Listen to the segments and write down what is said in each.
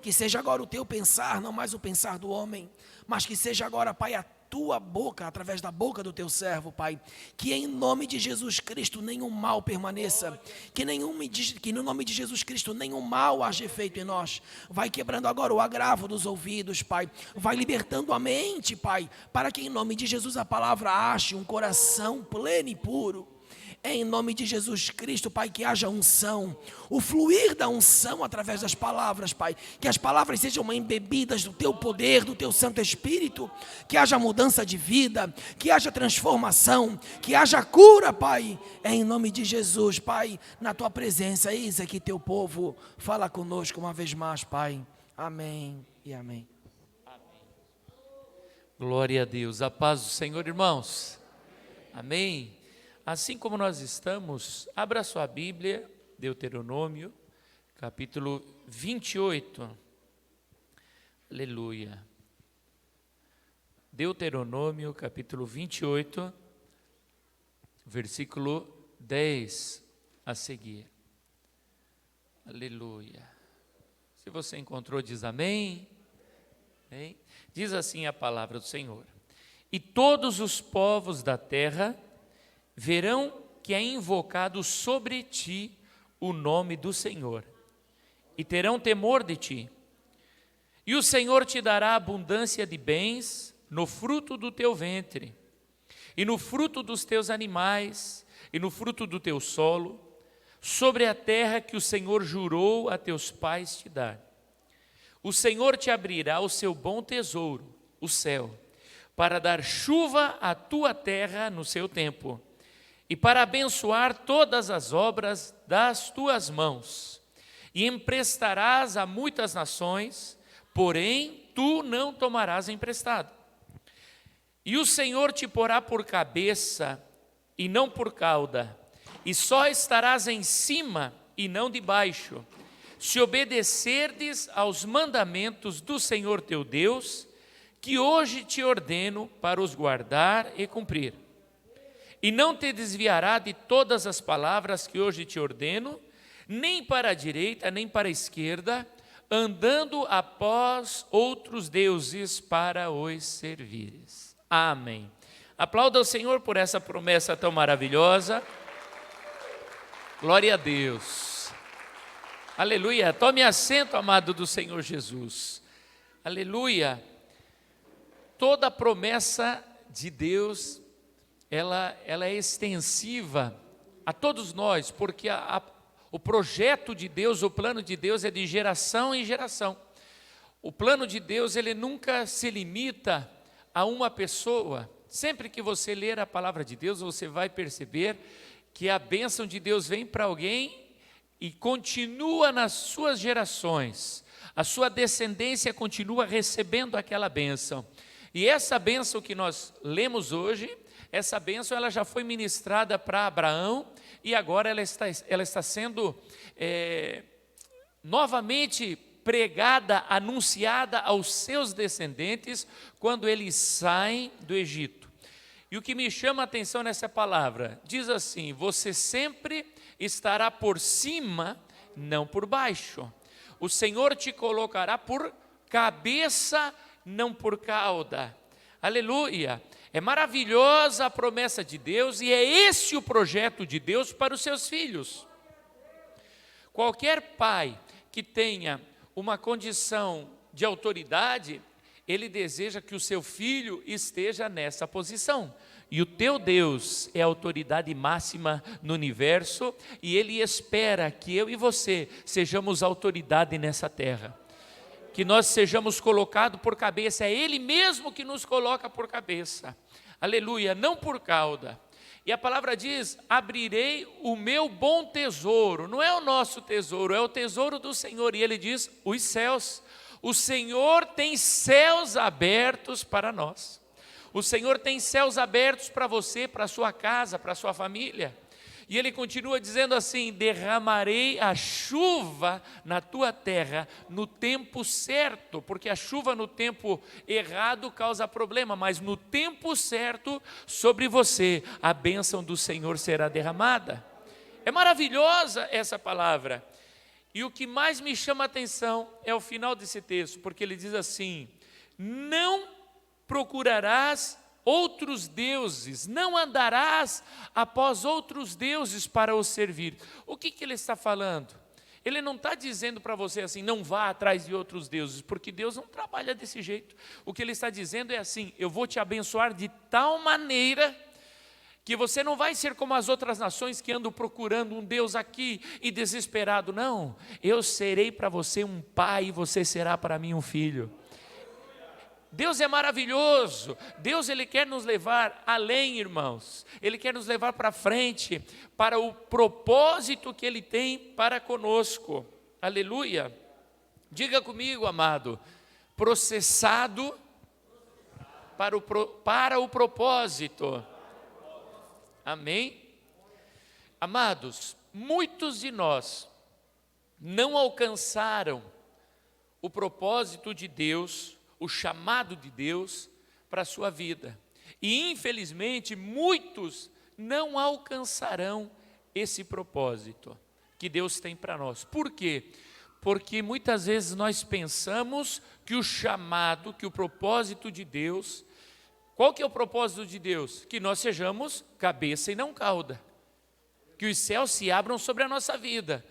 Que seja agora o teu pensar, não mais o pensar do homem, mas que seja agora, Pai, a tua boca, através da boca do teu servo, Pai, que em nome de Jesus Cristo nenhum mal permaneça, que no nome de Jesus Cristo nenhum mal haja efeito em nós. Vai quebrando agora o agravo dos ouvidos, Pai, vai libertando a mente, Pai, para que em nome de Jesus a palavra ache um coração pleno e puro. Em nome de Jesus Cristo, Pai, que haja unção, o fluir da unção através das palavras, Pai, que as palavras sejam embebidas do Teu poder, do Teu Santo Espírito, que haja mudança de vida, que haja transformação, que haja cura, Pai, em nome de Jesus, Pai, na Tua presença, eis aqui Teu povo, fala conosco uma vez mais, Pai, amém e amém. Glória a Deus, a paz do Senhor, irmãos, amém. Assim como nós estamos, abra sua Bíblia, Deuteronômio, capítulo 28, aleluia. Deuteronômio, capítulo 28, versículo 10 a seguir, aleluia. Se você encontrou, diz amém. Amém. Diz assim a palavra do Senhor: e todos os povos da terra verão que é invocado sobre ti o nome do Senhor, e terão temor de ti. E o Senhor te dará abundância de bens no fruto do teu ventre, e no fruto dos teus animais, e no fruto do teu solo, sobre a terra que o Senhor jurou a teus pais te dar. O Senhor te abrirá o seu bom tesouro, o céu, para dar chuva à tua terra no seu tempo, e para abençoar todas as obras das tuas mãos. E emprestarás a muitas nações, porém tu não tomarás emprestado. E o Senhor te porá por cabeça e não por cauda, e só estarás em cima e não debaixo, se obedecerdes aos mandamentos do Senhor teu Deus, que hoje te ordeno para os guardar e cumprir. E não te desviará de todas as palavras que hoje te ordeno, nem para a direita, nem para a esquerda, andando após outros deuses para os servires. Amém. Aplauda o Senhor por essa promessa tão maravilhosa. Glória a Deus. Aleluia. Tome assento, amado do Senhor Jesus. Aleluia. Toda promessa de Deus, ela é extensiva a todos nós, porque o projeto de Deus, o plano de Deus é de geração em geração. O plano de Deus, ele nunca se limita a uma pessoa. Sempre que você ler a palavra de Deus, você vai perceber que a bênção de Deus vem para alguém e continua nas suas gerações. A sua descendência continua recebendo aquela bênção. E essa bênção que nós lemos hoje, essa bênção ela já foi ministrada para Abraão e agora ela está sendo novamente pregada, anunciada aos seus descendentes quando eles saem do Egito. E o que me chama a atenção nessa palavra, diz assim: você sempre estará por cima, não por baixo. O Senhor te colocará por cabeça, não por cauda. Aleluia. É maravilhosa a promessa de Deus e é esse o projeto de Deus para os seus filhos. Qualquer pai que tenha uma condição de autoridade, ele deseja que o seu filho esteja nessa posição. E o teu Deus é a autoridade máxima no universo e Ele espera que eu e você sejamos autoridade nessa terra. Que nós sejamos colocados por cabeça, é Ele mesmo que nos coloca por cabeça. Aleluia, não por cauda. E a palavra diz: abrirei o meu bom tesouro. Não é o nosso tesouro, é o tesouro do Senhor. E Ele diz: os céus. O Senhor tem céus abertos para nós. O Senhor tem céus abertos para você, para a sua casa, para a sua família. E Ele continua dizendo assim: derramarei a chuva na tua terra no tempo certo, porque a chuva no tempo errado causa problema, mas no tempo certo sobre você a bênção do Senhor será derramada. É maravilhosa essa palavra. E o que mais me chama a atenção é o final desse texto, porque ele diz assim: não procurarás outros deuses, não andarás após outros deuses para os servir. O que ele está falando? Ele não está dizendo para você assim, não vá atrás de outros deuses, porque Deus não trabalha desse jeito. O que ele está dizendo é assim: eu vou te abençoar de tal maneira que você não vai ser como as outras nações que andam procurando um Deus aqui e desesperado. Não, eu serei para você um pai e você será para mim um filho. Deus é maravilhoso. Deus, Ele quer nos levar além, irmãos. Ele quer nos levar para frente, para o propósito que Ele tem para conosco. Aleluia. Diga comigo, amado: processado para o propósito. Amém? Amados, muitos de nós não alcançaram o propósito de Deus, o chamado de Deus para a sua vida. E infelizmente muitos não alcançarão esse propósito que Deus tem para nós. Por quê? Porque muitas vezes nós pensamos que o chamado, que o propósito de Deus, qual que é o propósito de Deus? Que nós sejamos cabeça e não cauda, que os céus se abram sobre a nossa vida.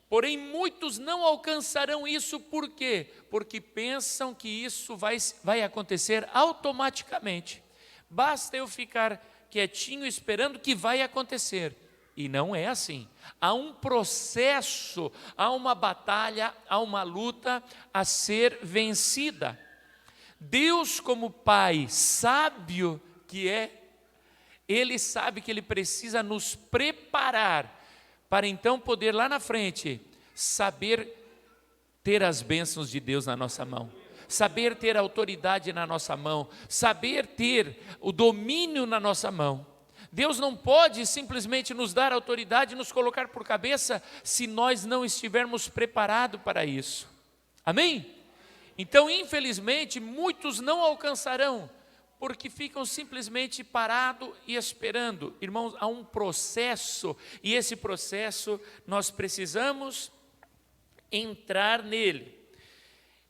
Porém, muitos não alcançarão isso, por quê? Porque pensam que isso vai acontecer automaticamente. Basta eu ficar quietinho esperando que vai acontecer. E não é assim. Há um processo, há uma batalha, há uma luta a ser vencida. Deus, como Pai sábio que é, Ele sabe que Ele precisa nos preparar para então poder lá na frente saber ter as bênçãos de Deus na nossa mão, saber ter autoridade na nossa mão, saber ter o domínio na nossa mão. Deus não pode simplesmente nos dar autoridade e nos colocar por cabeça se nós não estivermos preparados para isso. Amém? Então, infelizmente, muitos não alcançarão, porque ficam simplesmente parados e esperando. Irmãos, há um processo, e esse processo nós precisamos entrar nele.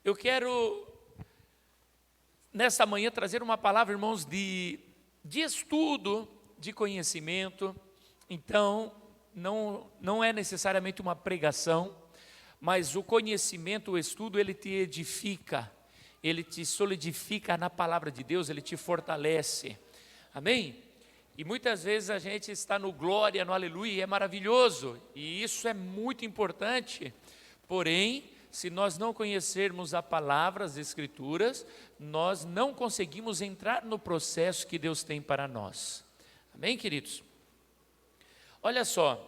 Eu quero, nesta manhã, trazer uma palavra, irmãos, de estudo, de conhecimento. Então, não é necessariamente uma pregação, mas o conhecimento, o estudo, ele te edifica, ele te solidifica na palavra de Deus, ele te fortalece. Amém? E muitas vezes a gente está no glória, no aleluia, e é maravilhoso, e isso é muito importante. Porém, se nós não conhecermos a palavra, as escrituras, nós não conseguimos entrar no processo que Deus tem para nós. Amém, queridos? Olha só,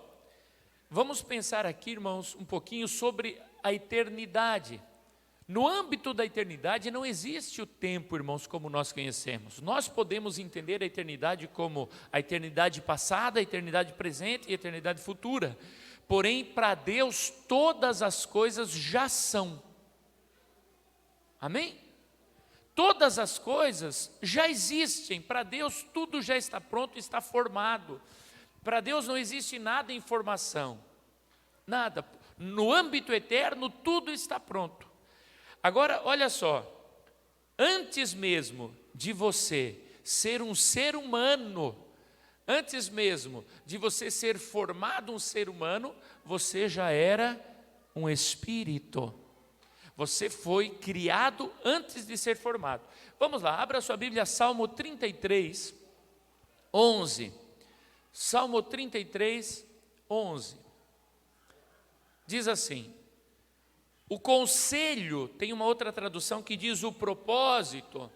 vamos pensar aqui, irmãos, um pouquinho sobre a eternidade. No âmbito da eternidade não existe o tempo, irmãos, como nós conhecemos. Nós podemos entender a eternidade como a eternidade passada, a eternidade presente e a eternidade futura. Porém, para Deus, todas as coisas já são. Amém? Todas as coisas já existem. Para Deus, tudo já está pronto, está formado. Para Deus não existe nada em formação. Nada. No âmbito eterno, tudo está pronto. Agora, olha só, antes mesmo de você ser um ser humano, antes mesmo de você ser formado um ser humano, você já era um espírito. Você foi criado antes de ser formado. Vamos lá, abra sua Bíblia, Salmo 33, 11. Salmo 33, 11. Diz assim: o conselho, tem uma outra tradução que diz o propósito,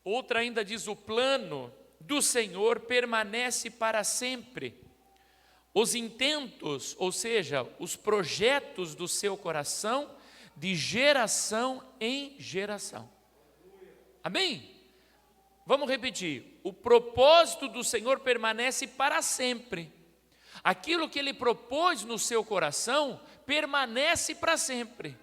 outra ainda diz o plano do Senhor permanece para sempre. Os intentos, ou seja, os projetos do seu coração, de geração em geração. Amém? Vamos repetir. O propósito do Senhor permanece para sempre. Aquilo que Ele propôs no seu coração permanece para sempre.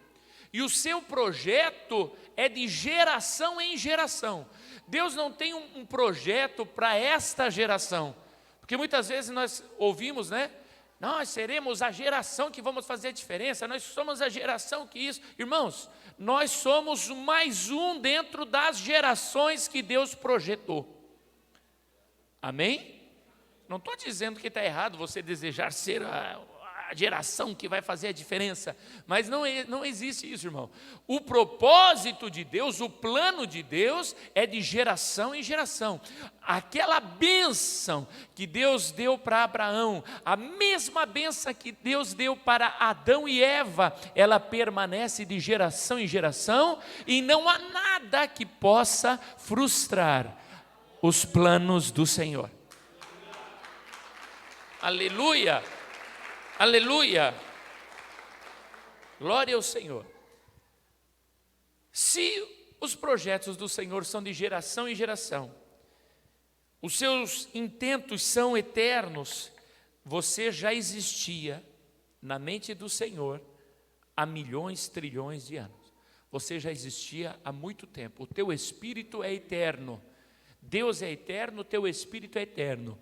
E o seu projeto é de geração em geração. Deus não tem um projeto para esta geração. Porque muitas vezes nós ouvimos, né? Nós seremos a geração que vamos fazer a diferença, nós somos a geração que isso. Irmãos, nós somos mais um dentro das gerações que Deus projetou. Amém? Não estou dizendo que está errado você desejar ser a geração que vai fazer a diferença, mas não existe isso, irmão. O propósito de Deus, o plano de Deus é de geração em geração. Aquela bênção que Deus deu para Abraão, a mesma bênção que Deus deu para Adão e Eva, ela permanece de geração em geração, e não há nada que possa frustrar os planos do Senhor. Aleluia! Aleluia! Glória ao Senhor. Se os projetos do Senhor são de geração em geração, os seus intentos são eternos, você já existia na mente do Senhor há milhões, trilhões de anos. Você já existia há muito tempo. O teu espírito é eterno. Deus é eterno, o teu espírito é eterno.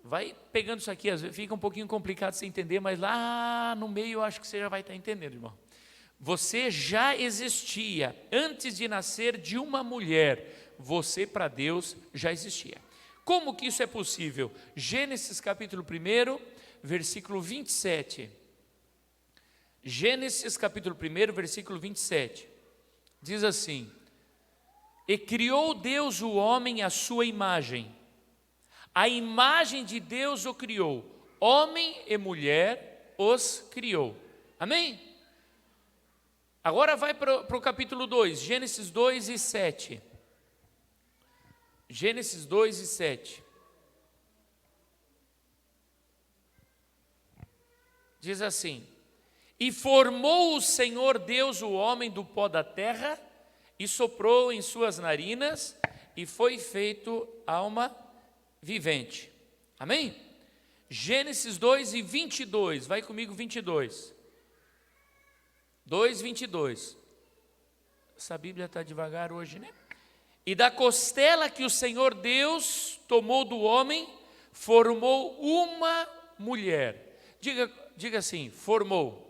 Vai pegando isso aqui, às vezes fica um pouquinho complicado você entender, mas lá no meio eu acho que você já vai estar entendendo, irmão. Você já existia antes de nascer de uma mulher. Você para Deus já existia. Como que isso é possível? Gênesis capítulo 1, versículo 27. Gênesis capítulo 1, versículo 27. Diz assim: e criou Deus o homem à sua imagem. A imagem de Deus o criou, homem e mulher os criou. Amém? Agora vai para o capítulo 2, Gênesis 2 e 7. Gênesis 2 e 7. Diz assim: e formou o Senhor Deus o homem do pó da terra, e soprou em suas narinas, e foi feito alma vivente. Amém? Gênesis 2 e 22, vai comigo 22. 2, 22. Essa Bíblia está devagar hoje, né? E da costela que o Senhor Deus tomou do homem, formou uma mulher. Diga assim, formou.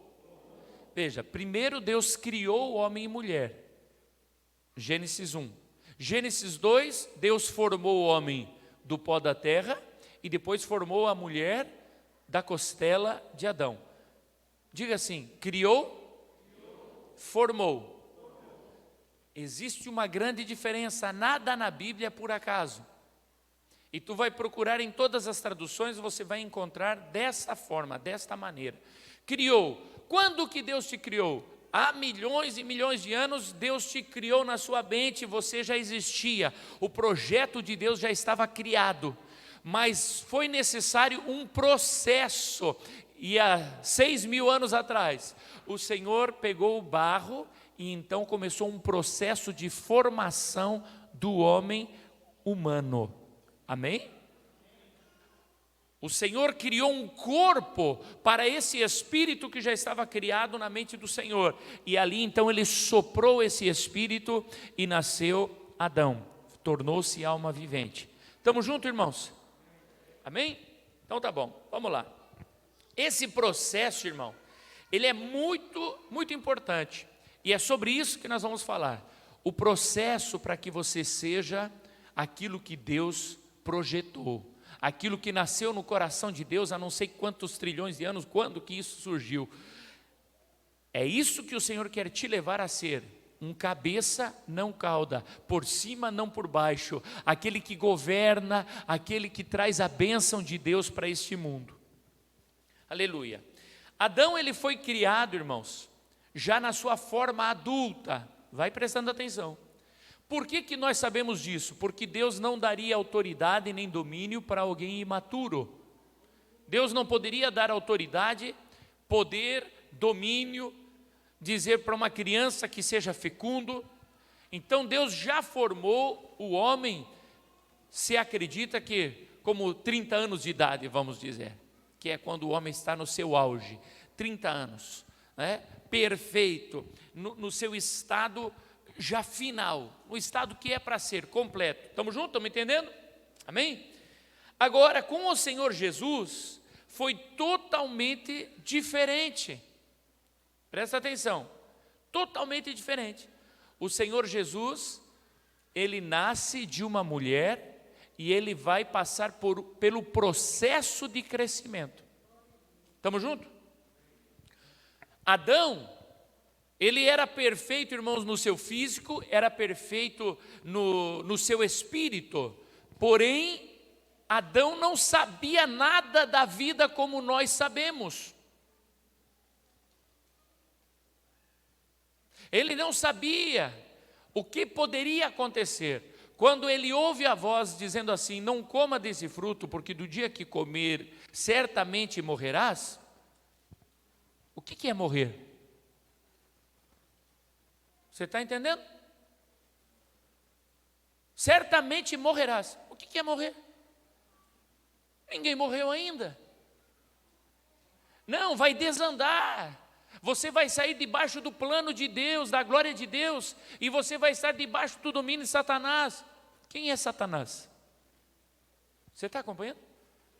Veja, primeiro Deus criou o homem e mulher. Gênesis 1. Gênesis 2, Deus formou o homem do pó da terra e depois formou a mulher da costela de Adão. Diga assim, criou, formou. Existe uma grande diferença, nada na Bíblia é por acaso. E tu vai procurar em todas as traduções, você vai encontrar dessa forma, desta maneira. Criou. Quando que Deus te criou? Há milhões e milhões de anos, Deus te criou na sua mente, você já existia, o projeto de Deus já estava criado, mas foi necessário um processo, e há 6.000 anos atrás, o Senhor pegou o barro, e então começou um processo de formação do homem humano, amém? O Senhor criou um corpo para esse espírito que já estava criado na mente do Senhor. E ali então ele soprou esse espírito e nasceu Adão. Tornou-se alma vivente. Estamos juntos, irmãos? Amém? Então tá bom, vamos lá. Esse processo, irmão, ele é muito, muito importante. E é sobre isso que nós vamos falar. O processo para que você seja aquilo que Deus projetou. Aquilo que nasceu no coração de Deus há não sei quantos trilhões de anos, quando que isso surgiu. É isso que o Senhor quer te levar a ser, um cabeça, não cauda, por cima, não por baixo, aquele que governa, aquele que traz a bênção de Deus para este mundo. Aleluia. Adão, ele foi criado, irmãos, já na sua forma adulta, vai prestando atenção. Por que nós sabemos disso? Porque Deus não daria autoridade nem domínio para alguém imaturo. Deus não poderia dar autoridade, poder, domínio, dizer para uma criança que seja fecundo. Então Deus já formou o homem, se acredita que como 30 anos de idade, vamos dizer, que é quando o homem está no seu auge, 30 anos, né? Perfeito, no seu estado já final, o estado que é para ser completo. Estamos juntos? Estamos entendendo? Amém? Agora, com o Senhor Jesus, foi totalmente diferente. Presta atenção, totalmente diferente. O Senhor Jesus, ele nasce de uma mulher e ele vai passar pelo processo de crescimento. Estamos juntos? Adão, ele era perfeito, irmãos, no seu físico, era perfeito no seu espírito, porém, Adão não sabia nada da vida como nós sabemos. Ele não sabia o que poderia acontecer. Quando ele ouve a voz dizendo assim, não coma desse fruto, porque do dia que comer, certamente morrerás. O que é morrer? Você está entendendo? Certamente morrerás. O que é morrer? Ninguém morreu ainda. Não, vai desandar. Você vai sair debaixo do plano de Deus, da glória de Deus, e você vai estar debaixo do domínio de Satanás. Quem é Satanás? Você está acompanhando?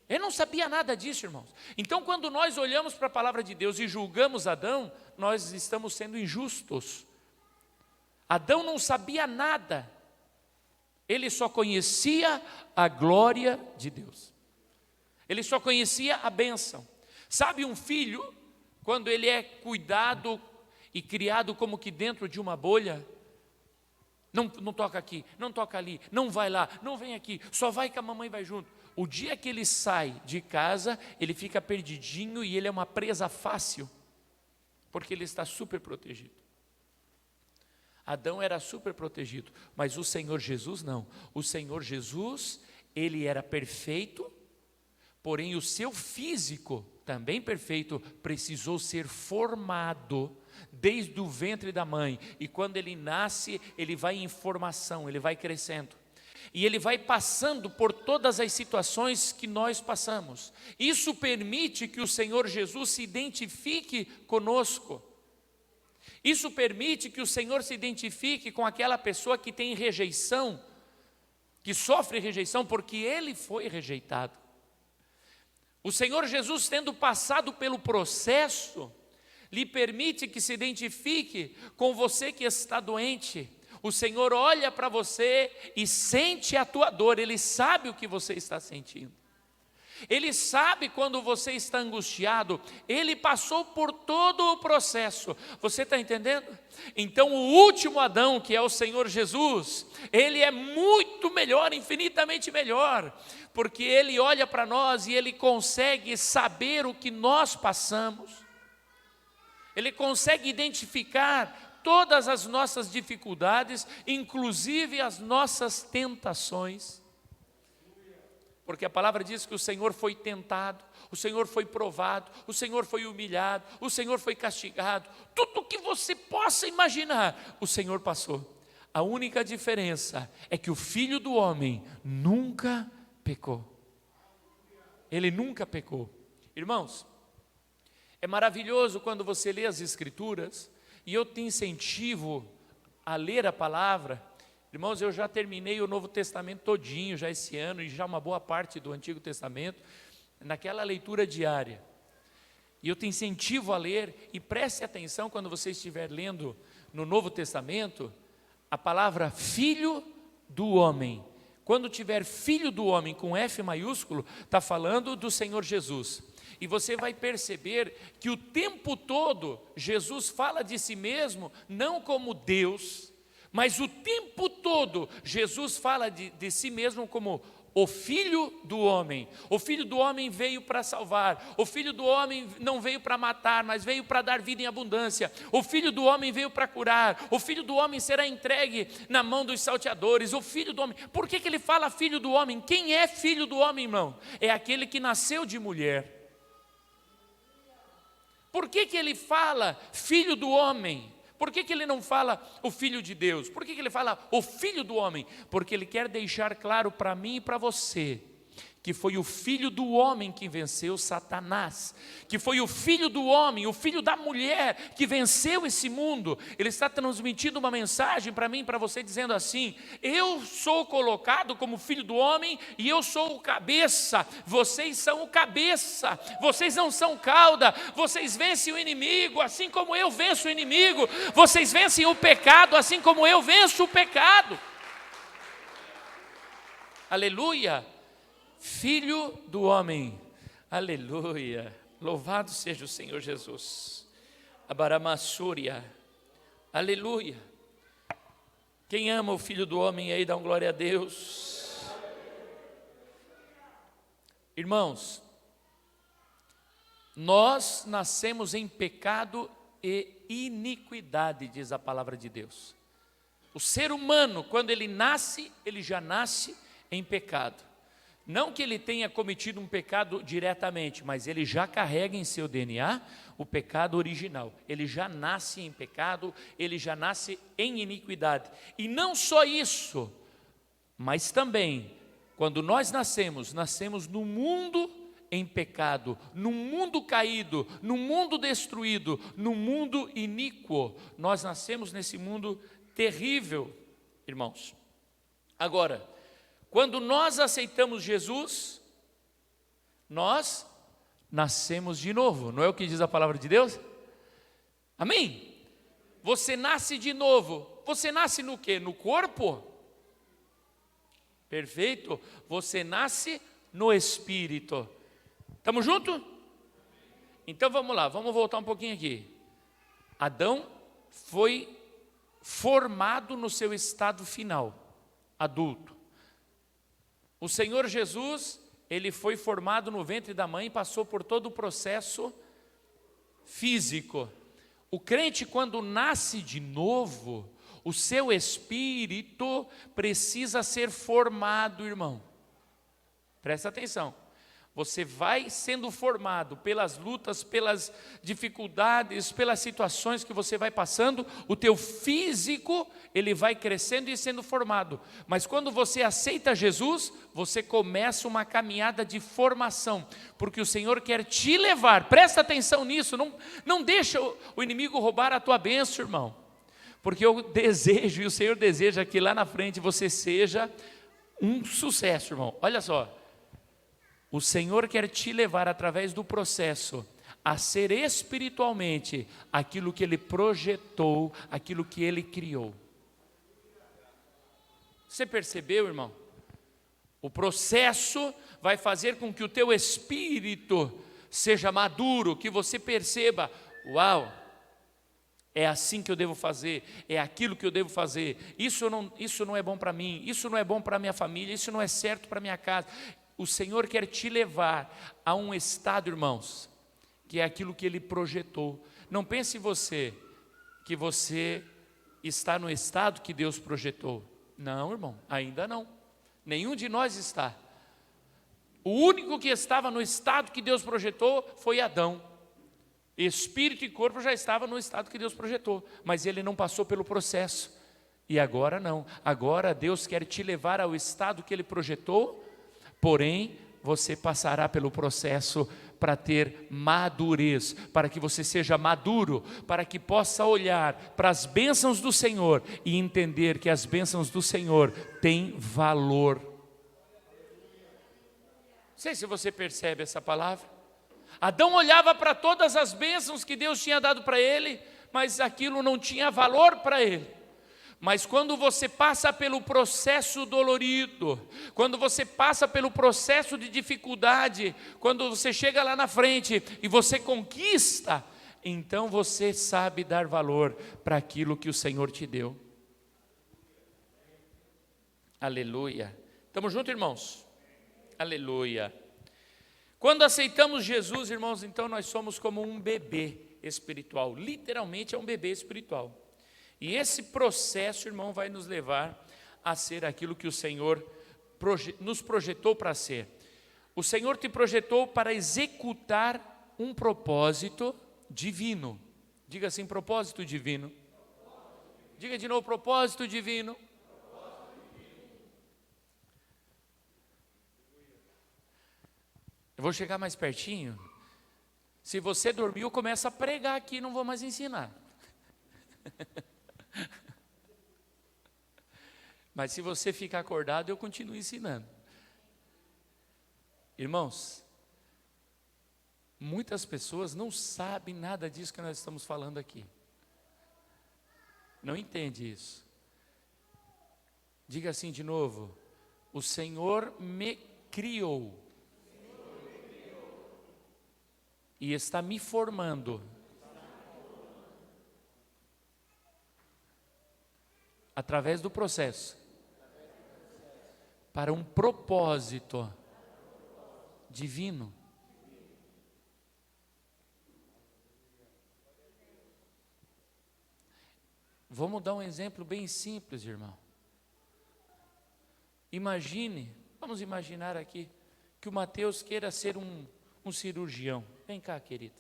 Ele não sabia nada disso, irmãos. Então, quando nós olhamos para a palavra de Deus e julgamos Adão, nós estamos sendo injustos. Adão não sabia nada. Ele só conhecia a glória de Deus. Ele só conhecia a bênção. Sabe um filho, quando ele é cuidado e criado como que dentro de uma bolha, não toca aqui, não toca ali, não vai lá, não vem aqui, só vai que a mamãe vai junto. O dia que ele sai de casa, ele fica perdidinho e ele é uma presa fácil, porque ele está super protegido. Adão era super protegido, mas o Senhor Jesus não. O Senhor Jesus, ele era perfeito, porém o seu físico, também perfeito, precisou ser formado desde o ventre da mãe. E quando ele nasce, ele vai em formação, ele vai crescendo. E ele vai passando por todas as situações que nós passamos. Isso permite que o Senhor Jesus se identifique conosco. Isso permite que o Senhor se identifique com aquela pessoa que tem rejeição, que sofre rejeição porque ele foi rejeitado. O Senhor Jesus, tendo passado pelo processo, lhe permite que se identifique com você que está doente. O Senhor olha para você e sente a tua dor, Ele sabe o que você está sentindo. Ele sabe quando você está angustiado, Ele passou por todo o processo. Você está entendendo? Então o último Adão, que é o Senhor Jesus, Ele é muito melhor, infinitamente melhor, porque Ele olha para nós e Ele consegue saber o que nós passamos. Ele consegue identificar todas as nossas dificuldades, inclusive as nossas tentações. Porque a palavra diz que o Senhor foi tentado, o Senhor foi provado, o Senhor foi humilhado, o Senhor foi castigado. Tudo o que você possa imaginar, o Senhor passou. A única diferença é que o Filho do Homem nunca pecou. Ele nunca pecou. Irmãos, é maravilhoso quando você lê as Escrituras, e eu te incentivo a ler a palavra. Irmãos, eu já terminei o Novo Testamento todinho, já esse ano, e já uma boa parte do Antigo Testamento, naquela leitura diária. E eu te incentivo a ler, e preste atenção quando você estiver lendo no Novo Testamento, a palavra Filho do Homem. Quando tiver Filho do Homem com F maiúsculo, está falando do Senhor Jesus. E você vai perceber que o tempo todo, Jesus fala de si mesmo, não como Deus, mas o tempo todo, Jesus fala de si mesmo como o Filho do Homem. O Filho do Homem veio para salvar. O Filho do Homem não veio para matar, mas veio para dar vida em abundância. O Filho do Homem veio para curar. O Filho do Homem será entregue na mão dos salteadores. O Filho do Homem. Por que ele fala Filho do Homem? Quem é Filho do Homem, irmão? É aquele que nasceu de mulher. Por que ele fala Filho do Homem? Por que ele não fala o Filho de Deus? Por que ele fala o Filho do Homem? Porque ele quer deixar claro para mim e para você que foi o Filho do homem que venceu Satanás, que foi o Filho do homem, o Filho da mulher que venceu esse mundo. Ele está transmitindo uma mensagem para mim, para você, dizendo assim: eu sou colocado como Filho do homem e eu sou o cabeça, vocês são o cabeça, vocês não são cauda, vocês vencem o inimigo assim como eu venço o inimigo, vocês vencem o pecado assim como eu venço o pecado. Aleluia! Filho do homem, aleluia, louvado seja o Senhor Jesus. Abaramassúria, aleluia. Quem ama o Filho do homem aí, dá uma glória a Deus. Irmãos, nós nascemos em pecado e iniquidade, diz a palavra de Deus. O ser humano, quando ele nasce, ele já nasce em pecado. Não que ele tenha cometido um pecado diretamente, mas ele já carrega em seu DNA o pecado original. Ele já nasce em pecado, ele já nasce em iniquidade. E não só isso, mas também, quando nós nascemos no mundo em pecado, num mundo caído, num mundo destruído, num mundo iníquo. Nós nascemos nesse mundo terrível, irmãos. Agora, quando nós aceitamos Jesus, nós nascemos de novo, não é o que diz a palavra de Deus? Amém? Você nasce de novo. Você nasce no quê? No corpo? Perfeito. Você nasce no Espírito. Estamos juntos? Então vamos lá, vamos voltar um pouquinho aqui. Adão foi formado no seu estado final, adulto. O Senhor Jesus, ele foi formado no ventre da mãe e passou por todo o processo físico. O crente, quando nasce de novo, o seu espírito precisa ser formado, irmão. Presta atenção. Você vai sendo formado pelas lutas, pelas dificuldades, pelas situações que você vai passando. O teu físico, ele vai crescendo e sendo formado. Mas quando você aceita Jesus, você começa uma caminhada de formação. Porque o Senhor quer te levar. Presta atenção nisso. Não deixa o inimigo roubar a tua bênção, irmão. Porque eu desejo, e o Senhor deseja que lá na frente você seja um sucesso, irmão. Olha só. O Senhor quer te levar através do processo a ser espiritualmente aquilo que Ele projetou, aquilo que Ele criou. Você percebeu, irmão? O processo vai fazer com que o teu espírito seja maduro, que você perceba, uau, é assim que eu devo fazer, é aquilo que eu devo fazer, isso não é bom para mim, isso não é bom para minha família, isso não é certo para minha casa. O Senhor quer te levar a um estado, irmãos, que é aquilo que Ele projetou. Não pense você que você está no estado que Deus projetou. Não, irmão, ainda não. Nenhum de nós está. O único que estava no estado que Deus projetou foi Adão. Espírito e corpo já estavam no estado que Deus projetou, mas ele não passou pelo processo. E agora não. Agora Deus quer te levar ao estado que Ele projetou. Porém, você passará pelo processo para ter madurez, para que você seja maduro, para que possa olhar para as bênçãos do Senhor e entender que as bênçãos do Senhor têm valor. Não sei se você percebe essa palavra. Adão olhava para todas as bênçãos que Deus tinha dado para ele, mas aquilo não tinha valor para ele. Mas quando você passa pelo processo dolorido, quando você passa pelo processo de dificuldade, quando você chega lá na frente e você conquista, então você sabe dar valor para aquilo que o Senhor te deu. Aleluia. Estamos juntos, irmãos? Aleluia. Quando aceitamos Jesus, irmãos, então nós somos como um bebê espiritual. Literalmente é um bebê espiritual. E esse processo, irmão, vai nos levar a ser aquilo que o Senhor nos projetou para ser. O Senhor te projetou para executar um propósito divino. Diga assim, propósito divino. Diga de novo, propósito divino. Eu vou chegar mais pertinho. Se você dormiu, eu começo a pregar aqui, não vou mais ensinar. Mas se você ficar acordado, eu continuo ensinando. Irmãos, muitas pessoas não sabem nada disso que nós estamos falando aqui. Não entende isso. Diga assim de novo: o Senhor me criou. E está me formando através do processo para um propósito divino. Vamos dar um exemplo bem simples, irmão. Vamos imaginar aqui que o Mateus queira ser um cirurgião. Vem cá, querida.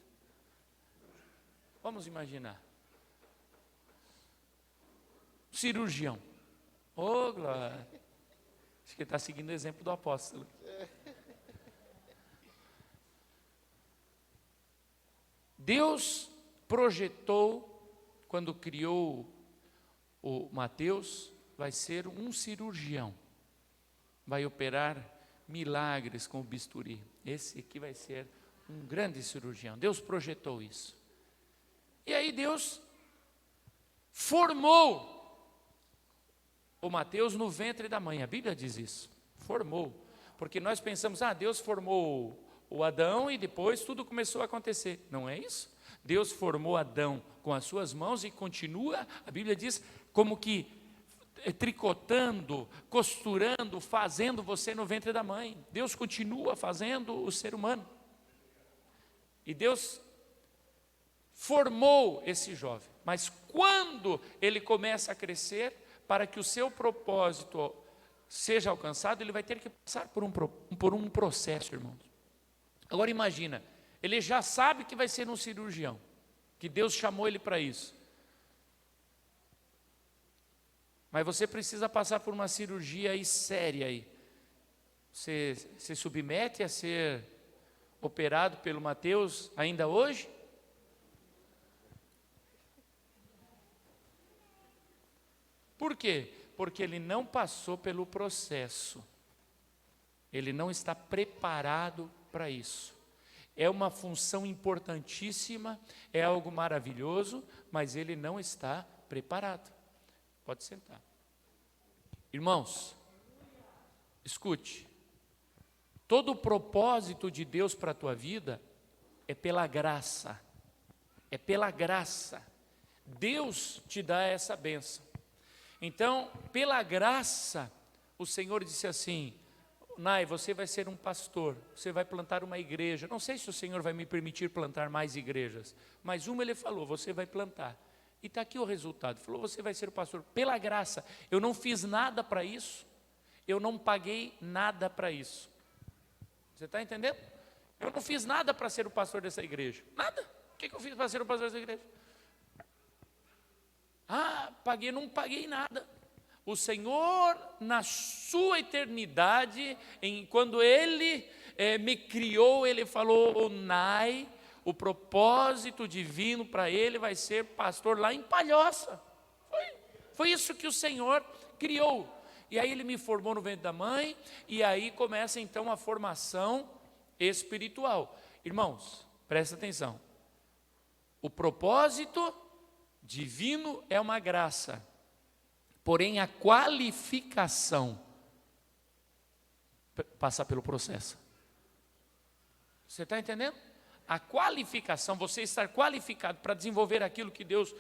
Vamos imaginar. Cirurgião. Ô, glória. Acho que ele está seguindo o exemplo do apóstolo. Deus projetou, quando criou o Mateus, vai ser um cirurgião. Vai operar milagres com o bisturi. Esse aqui vai ser um grande cirurgião. Deus projetou isso. E aí Deus formou o Mateus no ventre da mãe. A Bíblia diz isso. Formou. Porque nós pensamos, Deus formou o Adão e depois tudo começou a acontecer. Não é isso? Deus formou Adão com as suas mãos e continua, a Bíblia diz, como que tricotando, costurando, fazendo você no ventre da mãe. Deus continua fazendo o ser humano. E Deus formou esse jovem. Mas quando ele começa a crescer, para que o seu propósito seja alcançado, ele vai ter que passar por um processo, irmãos. Agora imagina, ele já sabe que vai ser um cirurgião, que Deus chamou ele para isso. Mas você precisa passar por uma cirurgia aí séria aí. Você se submete a ser operado pelo Mateus ainda hoje? Por quê? Porque ele não passou pelo processo. Ele não está preparado para isso. É uma função importantíssima, é algo maravilhoso, mas ele não está preparado. Pode sentar. Irmãos, escute. Todo o propósito de Deus para a tua vida é pela graça. É pela graça. Deus te dá essa bênção. Então, pela graça, o Senhor disse assim: Nai, você vai ser um pastor, você vai plantar uma igreja. Não sei se o Senhor vai me permitir plantar mais igrejas, mas uma ele falou, você vai plantar. E está aqui o resultado, falou, você vai ser o pastor. Pela graça, eu não fiz nada para isso, eu não paguei nada para isso. Você está entendendo? Eu não fiz nada para ser o pastor dessa igreja, nada. O que eu fiz para ser o pastor dessa igreja? Não paguei nada. O Senhor, na sua eternidade, quando Ele me criou, Ele falou, Nai, o propósito divino para ele vai ser pastor lá em Palhoça. Foi isso que o Senhor criou. E aí ele me formou no ventre da mãe, e aí começa então a formação espiritual. Irmãos, presta atenção. O propósito divino é uma graça, porém a qualificação passa pelo processo. Você está entendendo? A qualificação, você estar qualificado para desenvolver aquilo que Deus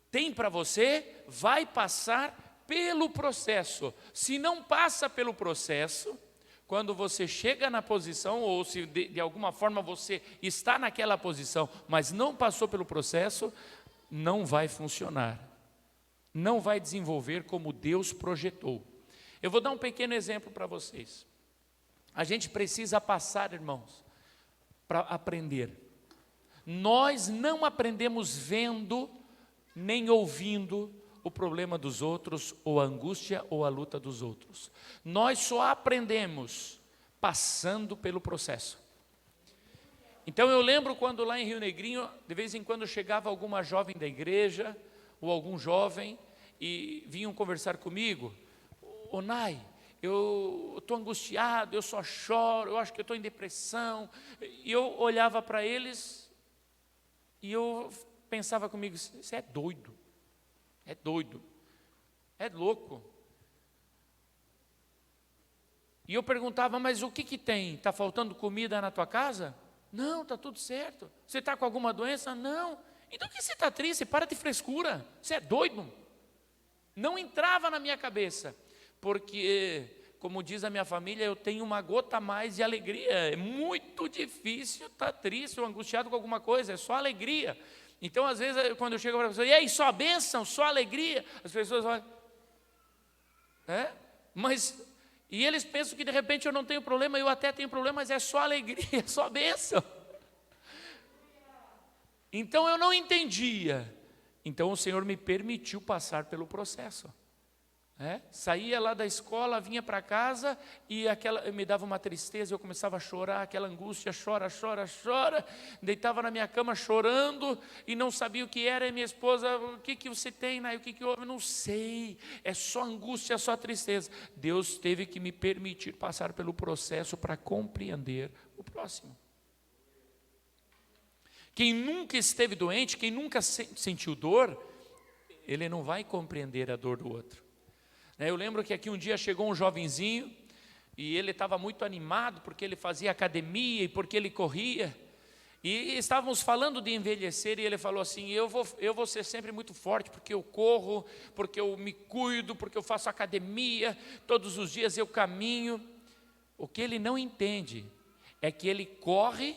tem para você, vai passar pelo processo. Se não passa pelo processo, quando você chega na posição, ou se de alguma forma você está naquela posição, mas não passou pelo processo, não vai funcionar. Não vai desenvolver como Deus projetou. Eu vou dar um pequeno exemplo para vocês. A gente precisa passar, irmãos, para aprender. Nós não aprendemos vendo, nem ouvindo o problema dos outros, ou a angústia, ou a luta dos outros. Nós só aprendemos passando pelo processo. Então eu lembro quando lá em Rio Negrinho, de vez em quando chegava alguma jovem da igreja, ou algum jovem, e vinham conversar comigo. Ô Nai, eu estou angustiado, eu só choro, eu acho que eu estou em depressão. E eu olhava para eles e eu pensava comigo, você é doido, é louco. E eu perguntava, mas o que tem? Está faltando comida na tua casa? Não, está tudo certo. Você está com alguma doença? Não. Então por que você está triste? Para de frescura, você é doido. Não entrava na minha cabeça, porque, como diz a minha família, eu tenho uma gota a mais de alegria. É muito difícil estar triste ou angustiado com alguma coisa, é só alegria. Então, às vezes, quando eu chego para a pessoa, e aí, só bênção, só alegria? As pessoas olham, mas, e eles pensam que de repente eu não tenho problema, eu até tenho problema, mas é só alegria, é só bênção. Então, eu não entendia. Então, o Senhor me permitiu passar pelo processo. Saía lá da escola, vinha para casa e me dava uma tristeza, eu começava a chorar, aquela angústia, chora, deitava na minha cama chorando e não sabia o que era, e minha esposa, o que você tem, Nai? O que houve? Não sei, é só angústia, é só tristeza. Deus teve que me permitir passar pelo processo para compreender o próximo. Quem nunca esteve doente, quem nunca sentiu dor, ele não vai compreender a dor do outro. Eu lembro que aqui um dia chegou um jovenzinho e ele estava muito animado porque ele fazia academia e porque ele corria. E estávamos falando de envelhecer e ele falou assim, eu vou ser sempre muito forte porque eu corro, porque eu me cuido, porque eu faço academia, todos os dias eu caminho. O que ele não entende é que ele corre,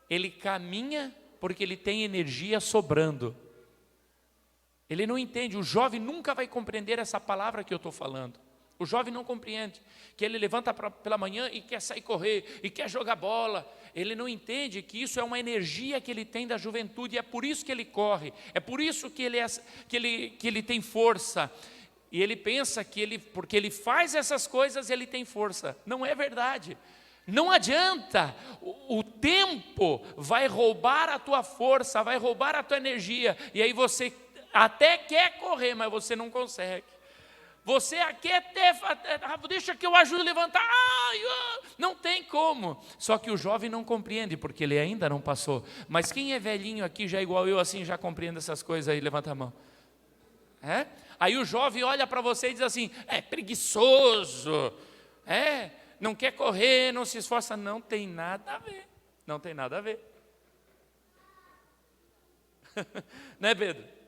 ele caminha porque ele tem energia sobrando. Ele não entende, o jovem nunca vai compreender essa palavra que eu estou falando. O jovem não compreende, que ele levanta pela manhã e quer sair correr, e quer jogar bola. Ele não entende que isso é uma energia que ele tem da juventude, e é por isso que ele corre, é por isso que ele tem força. E ele pensa que porque ele faz essas coisas, ele tem força. Não é verdade. Não adianta, o tempo vai roubar a tua força, vai roubar a tua energia, e aí você até quer correr, mas você não consegue. Você quer até, deixa que eu ajude a levantar, não tem como. Só que o jovem não compreende, porque ele ainda não passou. Mas quem é velhinho aqui, já igual eu, assim, já compreende essas coisas aí, levanta a mão. Aí o jovem olha para você e diz assim, é preguiçoso, não quer correr, não se esforça. Não tem nada a ver, não tem nada a ver. Né, Pedro?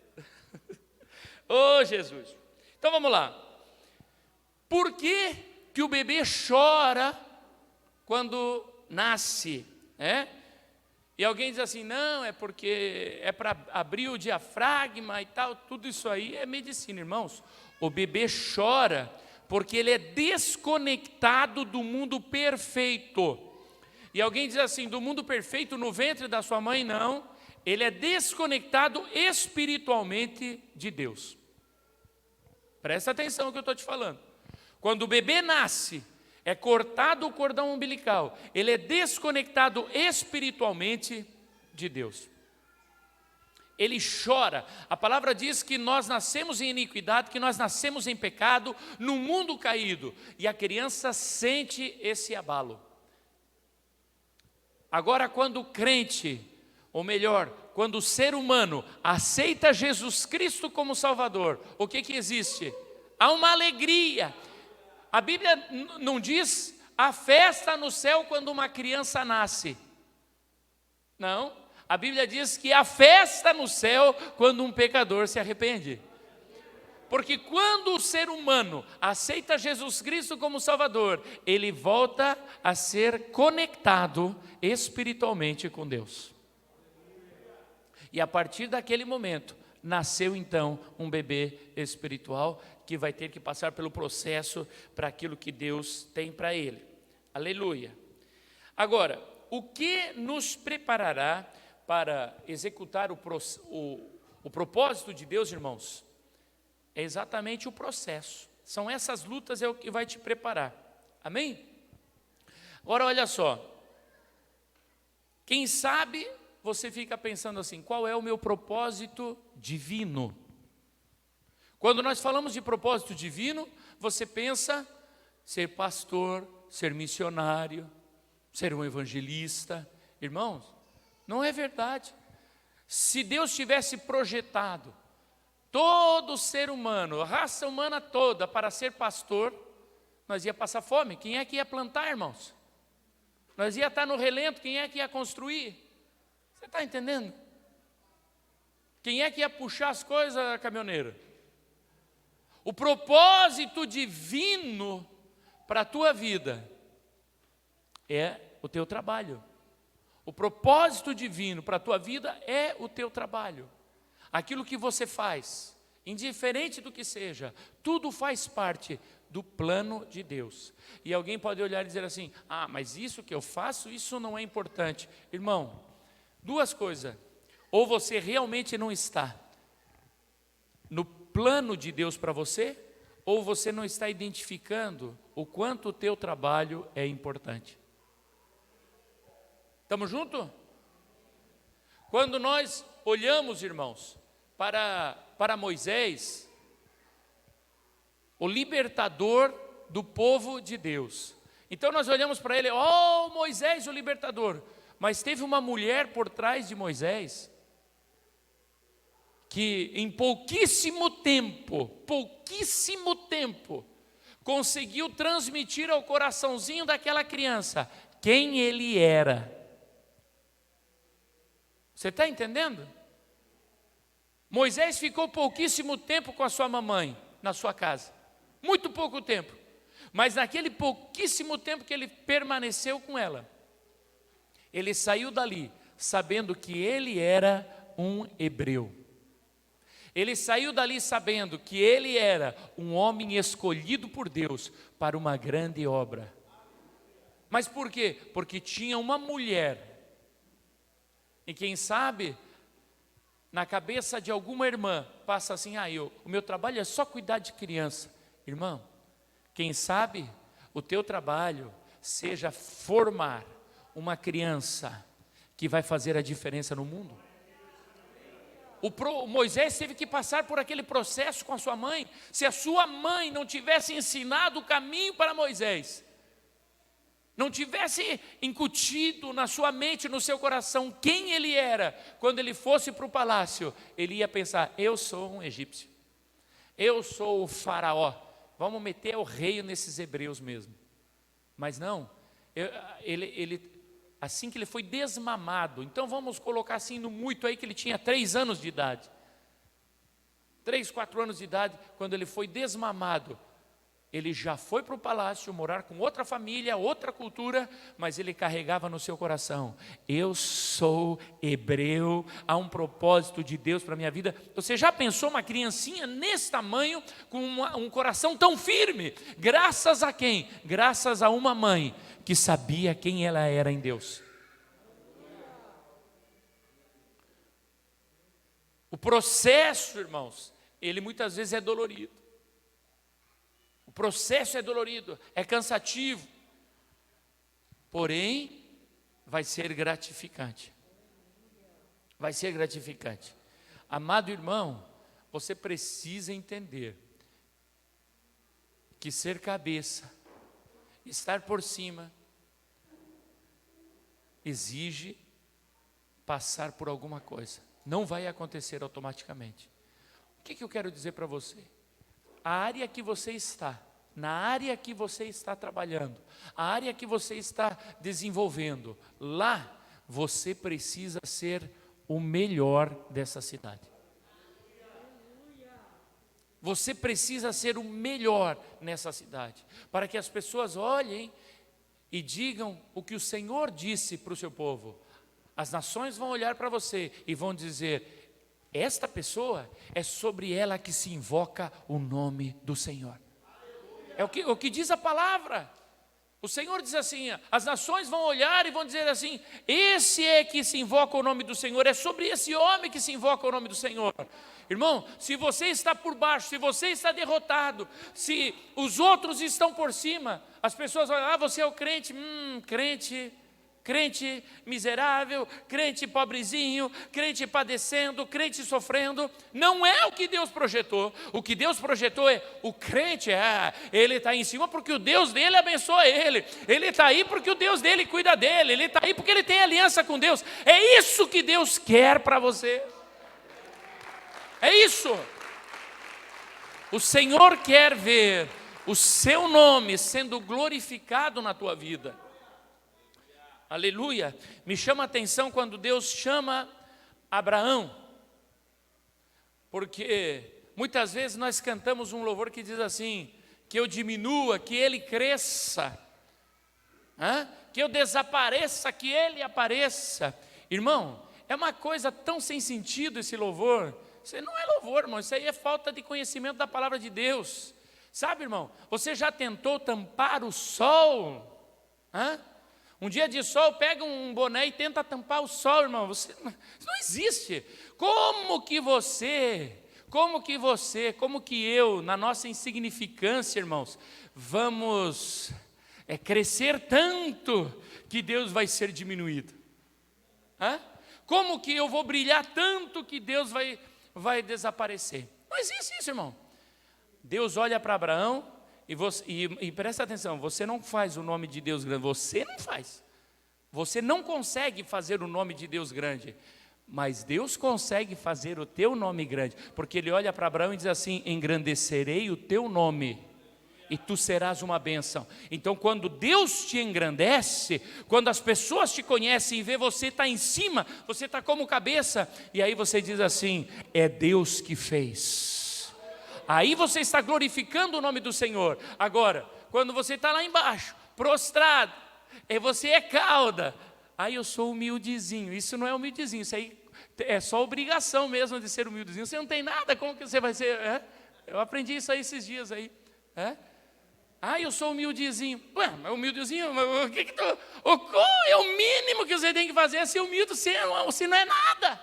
Oh, Jesus. Então vamos lá. Por que o bebê chora quando nasce? E alguém diz assim, não, é porque é para abrir o diafragma e tal. Tudo isso aí é medicina, irmãos. O bebê chora porque ele é desconectado do mundo perfeito. E alguém diz assim, do mundo perfeito no ventre da sua mãe? Não. Ele é desconectado espiritualmente de Deus. Presta atenção no que eu estou te falando. Quando o bebê nasce, é cortado o cordão umbilical, ele é desconectado espiritualmente de Deus. Ele chora. A palavra diz que nós nascemos em iniquidade, que nós nascemos em pecado, no mundo caído. E a criança sente esse abalo. Agora, quando o crente, ou melhor, quando o ser humano aceita Jesus Cristo como Salvador, o que existe? Há uma alegria. A Bíblia não diz a festa no céu quando uma criança nasce. Não. A Bíblia diz que há festa no céu quando um pecador se arrepende. Porque quando o ser humano aceita Jesus Cristo como Salvador, ele volta a ser conectado espiritualmente com Deus. E a partir daquele momento, nasceu então um bebê espiritual que vai ter que passar pelo processo para aquilo que Deus tem para ele. Aleluia. Agora, o que nos preparará para executar o propósito de Deus, irmãos? É exatamente o processo. São essas lutas o que vai te preparar. Amém? Agora olha só. Quem sabe você fica pensando assim: qual é o meu propósito divino? Quando nós falamos de propósito divino, você pensa ser pastor, ser missionário, ser um evangelista. Irmãos, não é verdade. Se Deus tivesse projetado todo ser humano, a raça humana toda, para ser pastor, nós ia passar fome. Quem é que ia plantar, irmãos? Nós ia estar no relento, quem é que ia construir? Você está entendendo? Quem é que ia puxar as coisas, caminhoneiro? O propósito divino para a tua vida é o teu trabalho. O propósito divino para a tua vida é o teu trabalho. Aquilo que você faz, indiferente do que seja, tudo faz parte do plano de Deus. E alguém pode olhar e dizer assim: ah, mas isso que eu faço, isso não é importante. Irmão, duas coisas: ou você realmente não está no plano de Deus para você, ou você não está identificando o quanto o teu trabalho é importante. Estamos juntos? Quando nós olhamos, irmãos, para Moisés, o libertador do povo de Deus. Então nós olhamos para ele: oh, Moisés, o libertador. Mas teve uma mulher por trás de Moisés, que em pouquíssimo tempo, conseguiu transmitir ao coraçãozinho daquela criança quem ele era. Você está entendendo? Moisés ficou pouquíssimo tempo com a sua mamãe na sua casa, muito pouco tempo, mas naquele pouquíssimo tempo que ele permaneceu com ela, ele saiu dali sabendo que ele era um hebreu. Ele saiu dali sabendo que ele era um homem escolhido por Deus para uma grande obra. Mas por quê? Porque tinha uma mulher. E quem sabe, na cabeça de alguma irmã, passa assim: o meu trabalho é só cuidar de criança. Irmão, quem sabe o teu trabalho seja formar uma criança que vai fazer a diferença no mundo. Moisés teve que passar por aquele processo com a sua mãe. Se a sua mãe não tivesse ensinado o caminho para Moisés, não tivesse incutido na sua mente, no seu coração, quem ele era, quando ele fosse para o palácio, ele ia pensar: eu sou um egípcio, eu sou o faraó, vamos meter o rei nesses hebreus mesmo. Mas não, assim que ele foi desmamado, então vamos colocar assim no muito aí que ele tinha 3 anos de idade, 3, 4 anos de idade, quando ele foi desmamado, ele já foi para o palácio morar com outra família, outra cultura, mas ele carregava no seu coração: eu sou hebreu, há um propósito de Deus para a minha vida. Você já pensou uma criancinha nesse tamanho, com um coração tão firme? Graças a quem? Graças a uma mãe que sabia quem ela era em Deus. O processo, irmãos, ele muitas vezes é dolorido. O processo é dolorido, é cansativo, porém, vai ser gratificante. Vai ser gratificante. Amado irmão, você precisa entender que ser cabeça, estar por cima, exige passar por alguma coisa. Não vai acontecer automaticamente. O que eu quero dizer para você? A área que você está, na área que você está trabalhando, a área que você está desenvolvendo, lá você precisa ser o melhor dessa cidade. Você precisa ser o melhor nessa cidade, para que as pessoas olhem e digam o que o Senhor disse para o seu povo. As nações vão olhar para você e vão dizer: esta pessoa, é sobre ela que se invoca o nome do Senhor. É o que diz a palavra. O Senhor diz assim: as nações vão olhar e vão dizer assim: esse é que se invoca o nome do Senhor, é sobre esse homem que se invoca o nome do Senhor. Irmão, se você está por baixo, se você está derrotado, se os outros estão por cima, as pessoas vão: você é o crente, crente crente miserável, crente pobrezinho, crente padecendo, crente sofrendo. Não é o que Deus projetou. O que Deus projetou é o crente, ele está em cima porque o Deus dele abençoa ele. Ele está aí porque o Deus dele cuida dele. Ele está aí porque ele tem aliança com Deus. É isso que Deus quer para você. É isso. O Senhor quer ver o seu nome sendo glorificado na tua vida. Aleluia. Me chama a atenção quando Deus chama Abraão, porque muitas vezes nós cantamos um louvor que diz assim: que eu diminua, que ele cresça, que eu desapareça, que ele apareça. Irmão, é uma coisa tão sem sentido esse louvor. Isso não é louvor, irmão, isso aí é falta de conhecimento da palavra de Deus. Sabe, irmão, você já tentou tampar o sol? Um dia de sol, pega um boné e tenta tampar o sol, irmão. Isso não existe. Como que eu, na nossa insignificância, irmãos, vamos crescer tanto que Deus vai ser diminuído? Como que eu vou brilhar tanto que Deus vai desaparecer? Não existe isso, irmão. Deus olha para Abraão e presta atenção, você não faz o nome de Deus grande, você não faz. Você não consegue fazer o nome de Deus grande, mas Deus consegue fazer o teu nome grande, porque Ele olha para Abraão e diz assim: engrandecerei o teu nome, e tu serás uma bênção. Então, quando Deus te engrandece, quando as pessoas te conhecem e vê você está em cima, você está como cabeça, e aí você diz assim: é Deus que fez. Aí você está glorificando o nome do Senhor. Agora, quando você está lá embaixo, prostrado, e você é cauda, aí eu sou humildezinho. Isso não é humildezinho, isso aí é só obrigação mesmo de ser humildezinho. Você não tem nada, como que você vai ser? Eu aprendi isso aí esses dias aí. Eu sou humildezinho. Ué, mas humildezinho, o que que tu... é o mínimo que você tem que fazer, é ser humilde, se não é nada.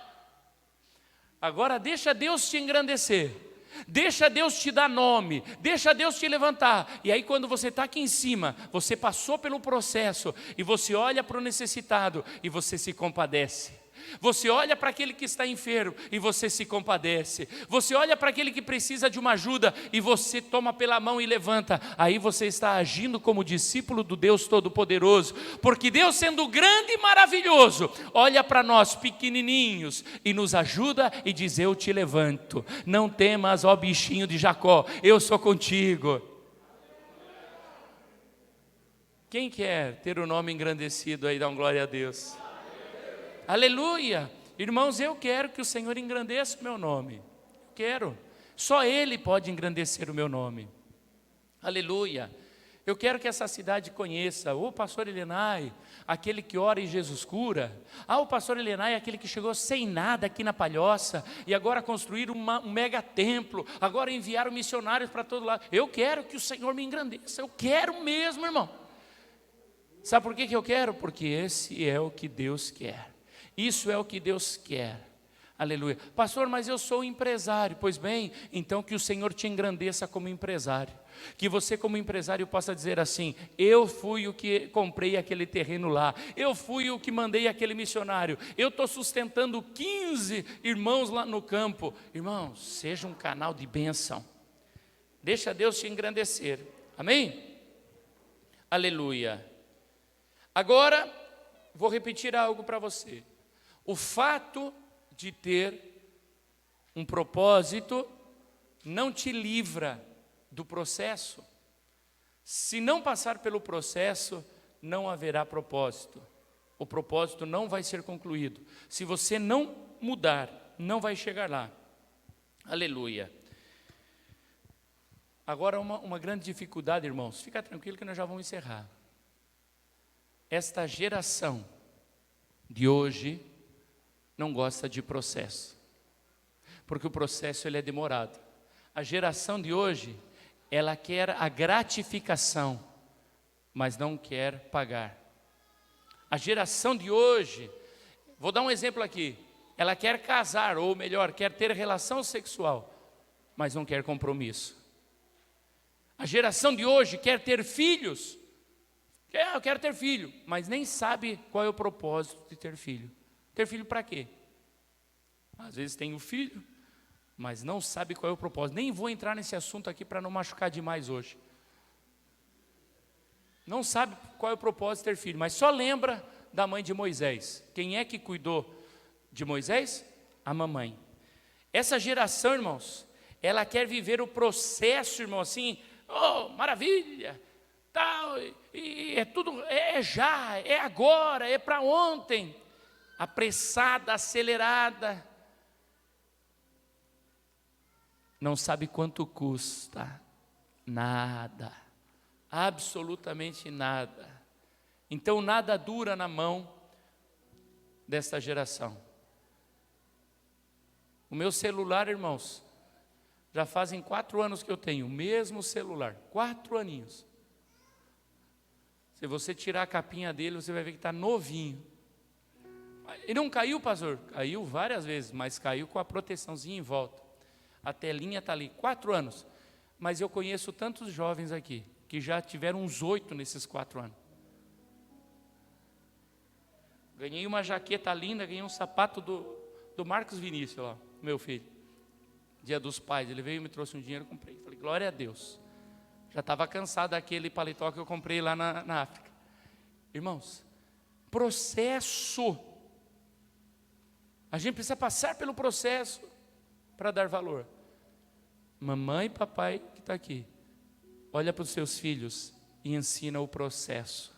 Agora deixa Deus te engrandecer. Deixa Deus te dar nome, deixa Deus te levantar. E aí quando você está aqui em cima, você passou pelo processo, e você olha para o necessitado, e você se compadece. Você olha para aquele que está enfermo, e você se compadece. Você olha para aquele que precisa de uma ajuda, e você toma pela mão e levanta. Aí você está agindo como discípulo do Deus Todo-Poderoso, porque Deus, sendo grande e maravilhoso, olha para nós pequenininhos e nos ajuda e diz: eu te levanto, não temas, ó bichinho de Jacó, eu sou contigo. Quem quer ter o nome engrandecido aí? Dá um glória a Deus. Aleluia. Irmãos, eu quero que o Senhor engrandeça o meu nome. Quero. Só Ele pode engrandecer o meu nome. Aleluia. Eu quero que essa cidade conheça o pastor Elenay, aquele que ora e Jesus cura. O pastor Elenay é aquele que chegou sem nada aqui na Palhoça e agora construir um mega templo, agora enviaram missionários para todo lado. Eu quero que o Senhor me engrandeça. Eu quero mesmo, irmão. Sabe por que eu quero? Porque esse é o que Deus quer. Isso é o que Deus quer. Aleluia. Pastor, mas eu sou empresário. Pois bem, então que o Senhor te engrandeça como empresário. Que você como empresário possa dizer assim: eu fui o que comprei aquele terreno lá. Eu fui o que mandei aquele missionário. Eu estou sustentando 15 irmãos lá no campo. Irmãos, seja um canal de bênção. Deixa Deus te engrandecer. Amém? Aleluia. Agora, vou repetir algo para você. O fato de ter um propósito não te livra do processo. Se não passar pelo processo, não haverá propósito. O propósito não vai ser concluído. Se você não mudar, não vai chegar lá. Aleluia. Agora uma grande dificuldade, irmãos. Fica tranquilo que nós já vamos encerrar. Esta geração de hoje não gosta de processo, porque o processo ele é demorado. A geração de hoje, ela quer a gratificação, mas não quer pagar. A geração de hoje, vou dar um exemplo aqui, ela quer casar, ou melhor, quer ter relação sexual, mas não quer compromisso. A geração de hoje quer ter filhos, Eu quero ter filho, mas nem sabe qual é o propósito de ter filho. Ter filho para quê? Às vezes tem o filho, mas não sabe qual é o propósito. Nem vou entrar nesse assunto aqui para não machucar demais hoje. Não sabe qual é o propósito de ter filho, mas só lembra da mãe de Moisés. Quem é que cuidou de Moisés? A mamãe. Essa geração, irmãos, ela quer viver o processo, irmão, assim, oh, maravilha, tal, e é tudo, é já, é agora, é para ontem, apressada, acelerada, não sabe quanto custa, nada, absolutamente nada. Então nada dura na mão desta geração. O meu celular, irmãos, já fazem 4 anos que eu tenho o mesmo celular, 4 aninhos. Se você tirar a capinha dele, você vai ver que está novinho. Ele não caiu, pastor? Caiu várias vezes, mas caiu com a proteçãozinha em volta. A telinha está ali, 4 anos. Mas eu conheço tantos jovens aqui, que já tiveram uns 8 nesses 4 anos. Ganhei uma jaqueta linda, ganhei um sapato do Marcos Vinícius, lá, meu filho. Dia dos Pais, ele veio e me trouxe um dinheiro, eu comprei. Falei, glória a Deus. Já estava cansado daquele paletó que eu comprei lá na África. Irmãos, processo. A gente precisa passar pelo processo para dar valor. Mamãe e papai que está aqui, olha para os seus filhos e ensina o processo.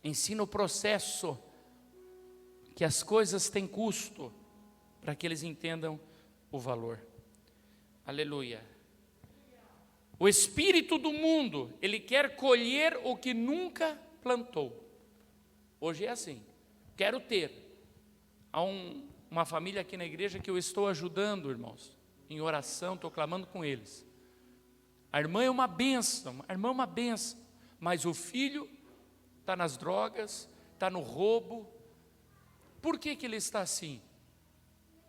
Ensina o processo, que as coisas têm custo, para que eles entendam o valor. Aleluia. O espírito do mundo, ele quer colher o que nunca plantou. Hoje é assim, quero ter. Há uma família aqui na igreja que eu estou ajudando, irmãos, em oração, estou clamando com eles. A irmã é uma bênção, mas o filho está nas drogas, está no roubo. Por que ele está assim?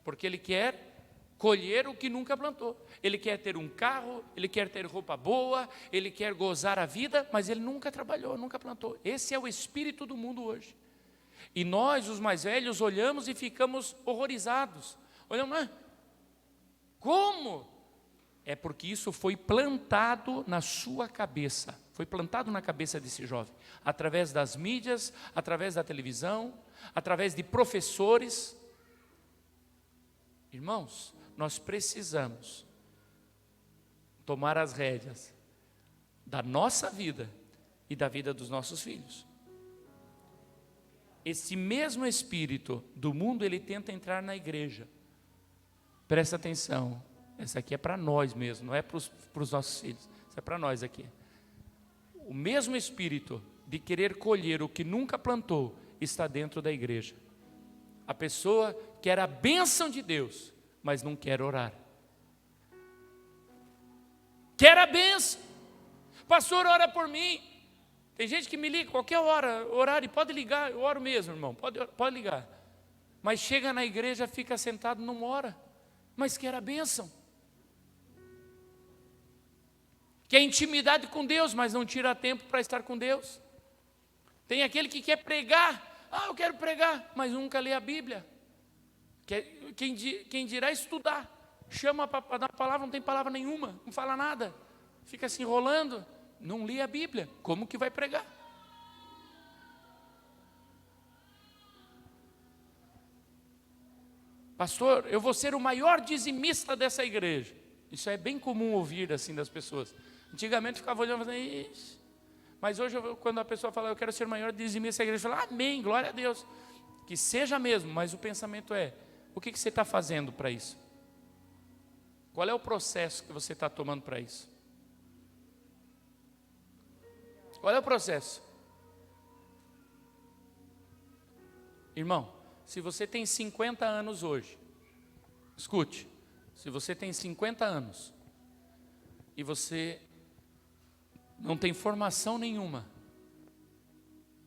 Porque ele quer colher o que nunca plantou. Ele quer ter um carro, ele quer ter roupa boa, ele quer gozar a vida, mas ele nunca trabalhou, nunca plantou. Esse é o espírito do mundo hoje. E nós, os mais velhos, olhamos e ficamos horrorizados. Olhamos, como? É porque isso foi plantado na sua cabeça, foi plantado na cabeça desse jovem, através das mídias, através da televisão, através de professores. Irmãos, nós precisamos tomar as rédeas da nossa vida e da vida dos nossos filhos. Esse mesmo espírito do mundo, ele tenta entrar na igreja. Presta atenção, essa aqui é para nós mesmo, não é para os nossos filhos, isso é para nós aqui. O mesmo espírito de querer colher o que nunca plantou está dentro da igreja. A pessoa quer a bênção de Deus, mas não quer orar. Quer a bênção. Pastor, ora por mim. Tem gente que me liga qualquer hora, horário, pode ligar, eu oro mesmo, irmão, pode ligar. Mas chega na igreja, fica sentado, não ora, mas quer a bênção. Quer intimidade com Deus, mas não tira tempo para estar com Deus. Tem aquele que quer pregar, eu quero pregar, mas nunca lê a Bíblia. Quem dirá estudar, chama para dar palavra, não tem palavra nenhuma, não fala nada, fica se enrolando, não lê a Bíblia, como que vai pregar? Pastor, eu vou ser o maior dizimista dessa igreja. Isso é bem comum ouvir assim das pessoas. Antigamente ficava olhando e falando, isso. Mas hoje, quando a pessoa fala, eu quero ser o maior dizimista da igreja, eu falo, amém, glória a Deus. Que seja mesmo, mas o pensamento é, o que você está fazendo para isso? Qual é o processo que você está tomando para isso? Qual é o processo? Irmão, se você tem 50 anos hoje, escute, se você tem 50 anos e você não tem formação nenhuma,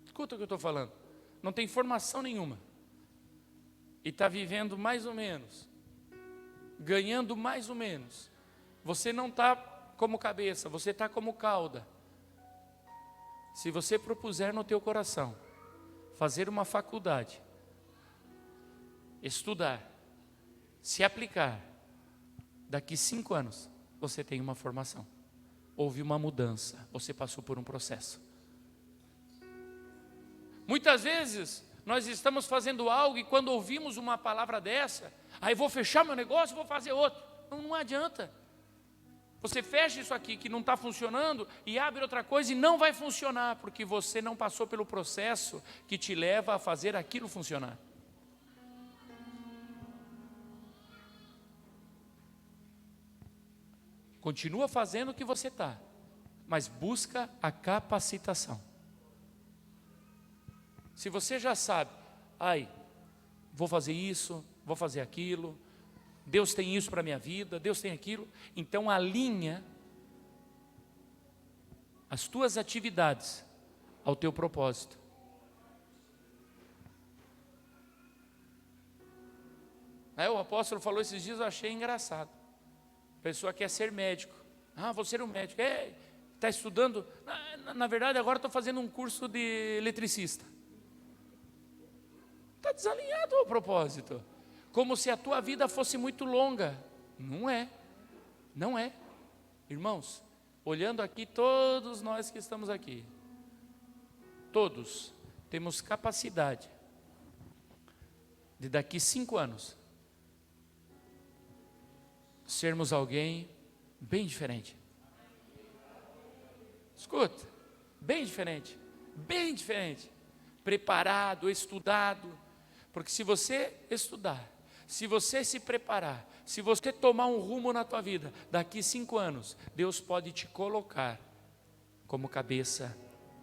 escuta o que eu estou falando, não tem formação nenhuma, e está vivendo mais ou menos, ganhando mais ou menos, você não está como cabeça, você está como cauda. Se você propuser no teu coração fazer uma faculdade, estudar, se aplicar, daqui 5 anos você tem uma formação. Houve uma mudança, você passou por um processo. Muitas vezes nós estamos fazendo algo e quando ouvimos uma palavra dessa, aí vou fechar meu negócio e vou fazer outro. Não adianta. Você fecha isso aqui que não está funcionando e abre outra coisa e não vai funcionar, porque você não passou pelo processo que te leva a fazer aquilo funcionar. Continua fazendo o que você está, mas busca a capacitação. Se você já sabe, vou fazer isso, vou fazer aquilo, Deus tem isso para a minha vida, Deus tem aquilo, então alinha as tuas atividades ao teu propósito. O apóstolo falou esses dias, eu achei engraçado. A pessoa quer ser médico. Vou ser um médico. Está estudando. Na verdade, agora estou fazendo um curso de eletricista. Está desalinhado ao propósito. Como se a tua vida fosse muito longa. Não é. Não é. Irmãos, olhando aqui, todos nós que estamos aqui, todos temos capacidade de daqui 5 anos sermos alguém bem diferente. Escuta, bem diferente, preparado, estudado, porque se você estudar, se você se preparar, se você tomar um rumo na tua vida, daqui 5 anos, Deus pode te colocar como cabeça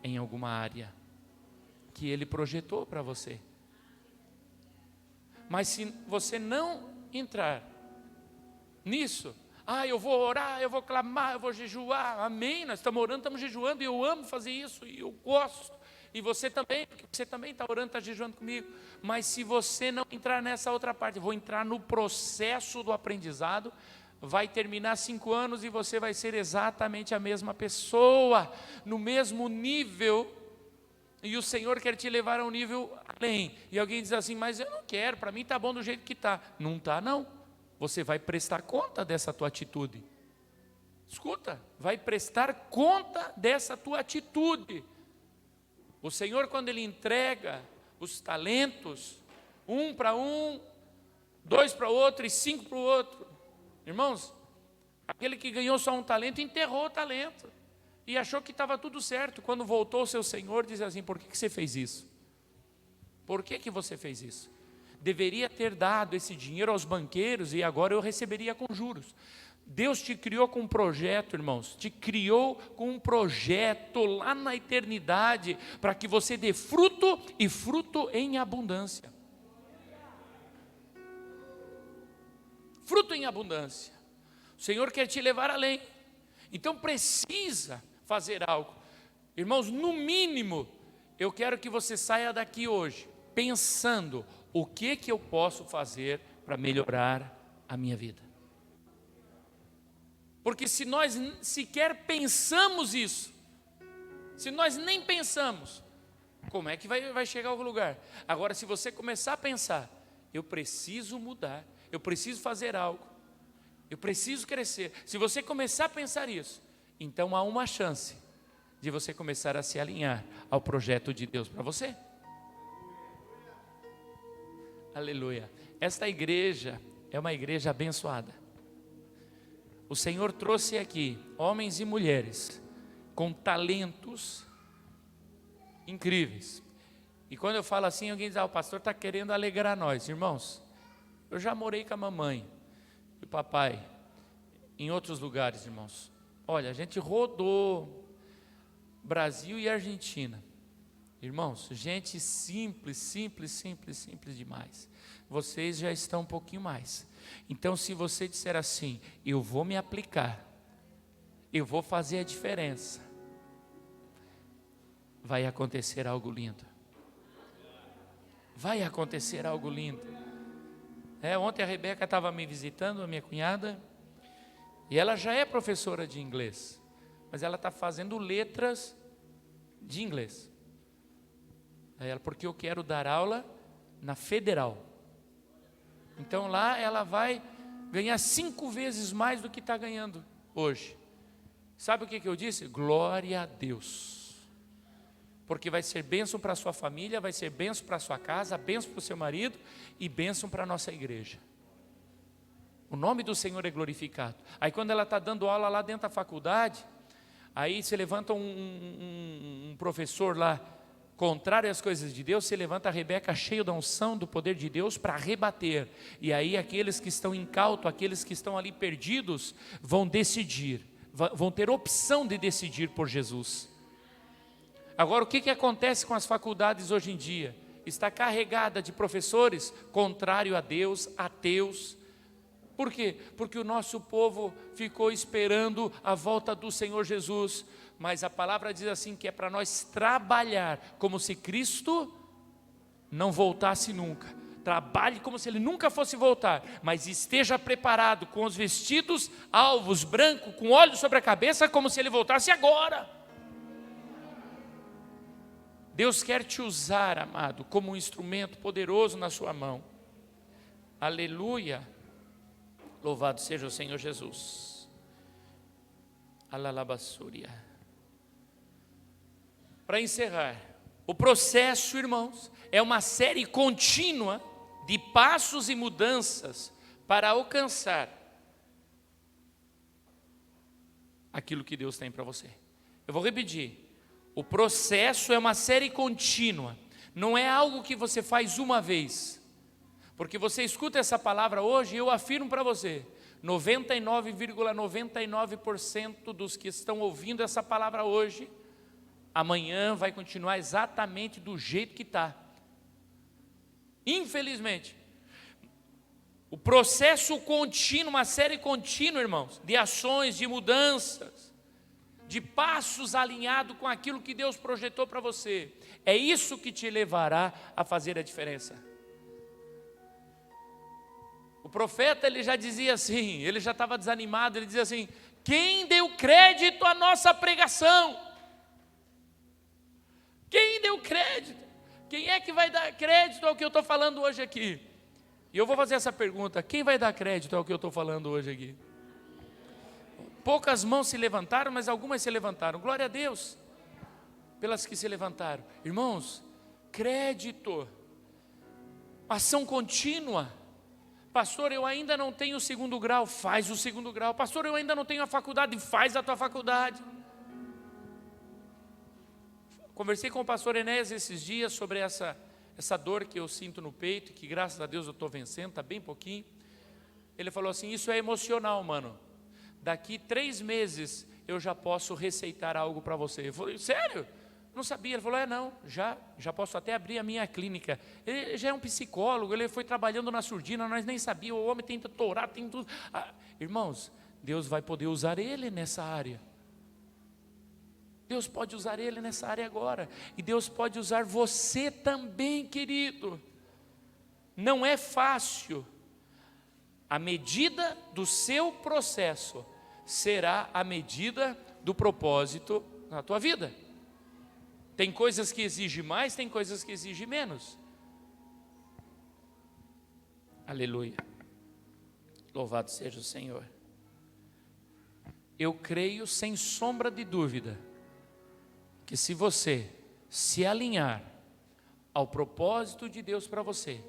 em alguma área que Ele projetou para você. Mas se você não entrar nisso, eu vou orar, eu vou clamar, eu vou jejuar, amém, nós estamos orando, estamos jejuando, e eu amo fazer isso, e eu gosto, e você também, porque você também está orando, está jejuando comigo, mas se você não entrar nessa outra parte, eu vou entrar no processo do aprendizado, vai terminar 5 anos, e você vai ser exatamente a mesma pessoa, no mesmo nível, e o Senhor quer te levar a um nível além, e alguém diz assim, mas eu não quero, para mim está bom do jeito que está. Não está não. Você vai prestar conta dessa tua atitude. Escuta, vai prestar conta dessa tua atitude. O Senhor, quando Ele entrega os talentos, 1 para um, 2 para o outro e 5 para o outro. Irmãos, aquele que ganhou só um talento, enterrou o talento. E achou que estava tudo certo. Quando voltou o seu Senhor, diz assim, por que você fez isso? Por que você fez isso? Deveria ter dado esse dinheiro aos banqueiros e agora eu receberia com juros. Deus te criou com um projeto, irmãos, te criou com um projeto lá na eternidade, para que você dê fruto e fruto em abundância. Fruto em abundância. O Senhor quer te levar além, então precisa fazer algo. Irmãos, no mínimo, eu quero que você saia daqui hoje, pensando, o que eu posso fazer para melhorar a minha vida? Porque se nós sequer pensamos isso, se nós nem pensamos, como é que vai chegar a algum lugar? Agora, se você começar a pensar, eu preciso mudar, eu preciso fazer algo, eu preciso crescer. Se você começar a pensar isso, então há uma chance de você começar a se alinhar ao projeto de Deus para você. Aleluia. Esta igreja é uma igreja abençoada. O Senhor trouxe aqui homens e mulheres com talentos incríveis. E quando eu falo assim, alguém diz, o pastor está querendo alegrar nós. Irmãos, eu já morei com a mamãe e o papai em outros lugares, irmãos. Olha, a gente rodou Brasil e Argentina. Irmãos, gente simples demais. Vocês já estão um pouquinho mais. Então, se você disser assim, eu vou me aplicar, eu vou fazer a diferença, vai acontecer algo lindo. Vai acontecer algo lindo. Ontem a Rebeca estava me visitando, a minha cunhada, e ela já é professora de inglês, mas ela está fazendo letras de inglês. Aí ela, porque eu quero dar aula na Federal. Então lá ela vai ganhar 5 vezes mais do que está ganhando hoje. Sabe o que eu disse? Glória a Deus. Porque vai ser bênção para a sua família, vai ser bênção para a sua casa, bênção para o seu marido e bênção para a nossa igreja. O nome do Senhor é glorificado. Aí quando ela está dando aula lá dentro da faculdade, aí se levanta um professor lá, contrário às coisas de Deus, se levanta a Rebeca cheio da unção do poder de Deus para rebater. E aí aqueles que estão incautos, aqueles que estão ali perdidos, vão decidir, vão ter opção de decidir por Jesus. Agora, o que acontece com as faculdades hoje em dia? Está carregada de professores contrário a Deus, ateus. Por quê? Porque o nosso povo ficou esperando a volta do Senhor Jesus. Mas a palavra diz assim, que é para nós trabalhar como se Cristo não voltasse nunca. Trabalhe como se Ele nunca fosse voltar, mas esteja preparado com os vestidos alvos, brancos, com óleo sobre a cabeça, como se Ele voltasse agora. Deus quer te usar, amado, como um instrumento poderoso na sua mão. Aleluia. Louvado seja o Senhor Jesus. Alalabassúria. Para encerrar, o processo, irmãos, é uma série contínua de passos e mudanças para alcançar aquilo que Deus tem para você. Eu vou repetir. O processo é uma série contínua, não é algo que você faz uma vez. Porque você escuta essa palavra hoje e eu afirmo para você, 99,99% dos que estão ouvindo essa palavra hoje, amanhã vai continuar exatamente do jeito que está. Infelizmente. O processo contínuo, uma série contínua, irmãos, de ações, de mudanças, de passos alinhados com aquilo que Deus projetou para você. É isso que te levará a fazer a diferença. O profeta, ele já dizia assim, ele já estava desanimado, ele dizia assim, quem deu crédito à nossa pregação? Quem deu crédito? Quem é que vai dar crédito ao que eu estou falando hoje aqui? E eu vou fazer essa pergunta, quem vai dar crédito ao que eu estou falando hoje aqui? Poucas mãos se levantaram, mas algumas se levantaram. Glória a Deus pelas que se levantaram. Irmãos, crédito, ação contínua. Pastor, eu ainda não tenho o 2º grau, faz o 2º grau. Pastor, eu ainda não tenho a faculdade, faz a tua faculdade. Conversei com o pastor Enéas esses dias sobre essa dor que eu sinto no peito, que graças a Deus eu estou vencendo, está bem pouquinho. Ele falou assim, isso é emocional, mano. Daqui 3 meses eu já posso receitar algo para você. Eu falei, sério? Não sabia. Ele falou, não, já posso até abrir a minha clínica. Ele já é um psicólogo, ele foi trabalhando na surdina, nós nem sabíamos, o homem tem doutorado, tem tudo. Irmãos, Deus vai poder usar ele nessa área. Deus pode usar ele nessa área agora. E Deus pode usar você também, querido. Não é fácil. A medida do seu processo será a medida do propósito na tua vida. Tem coisas que exigem mais, tem coisas que exigem menos. Aleluia. Louvado seja o Senhor. Eu creio sem sombra de dúvida que se você se alinhar ao propósito de Deus para você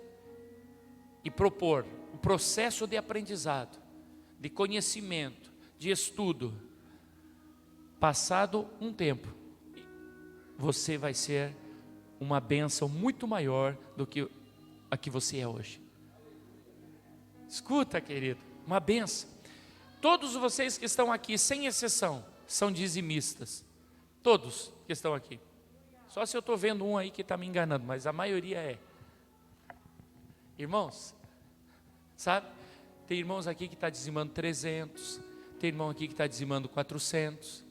e propor o processo de aprendizado, de conhecimento, de estudo, passado um tempo, você vai ser uma bênção muito maior do que a que você é hoje. Escuta, querido, uma bênção. Todos vocês que estão aqui, sem exceção, são dizimistas. Todos que estão aqui. Só se eu estou vendo um aí que está me enganando, mas a maioria é. Irmãos, sabe? Tem irmãos aqui que está dizimando 300, tem irmão aqui que está dizimando 400,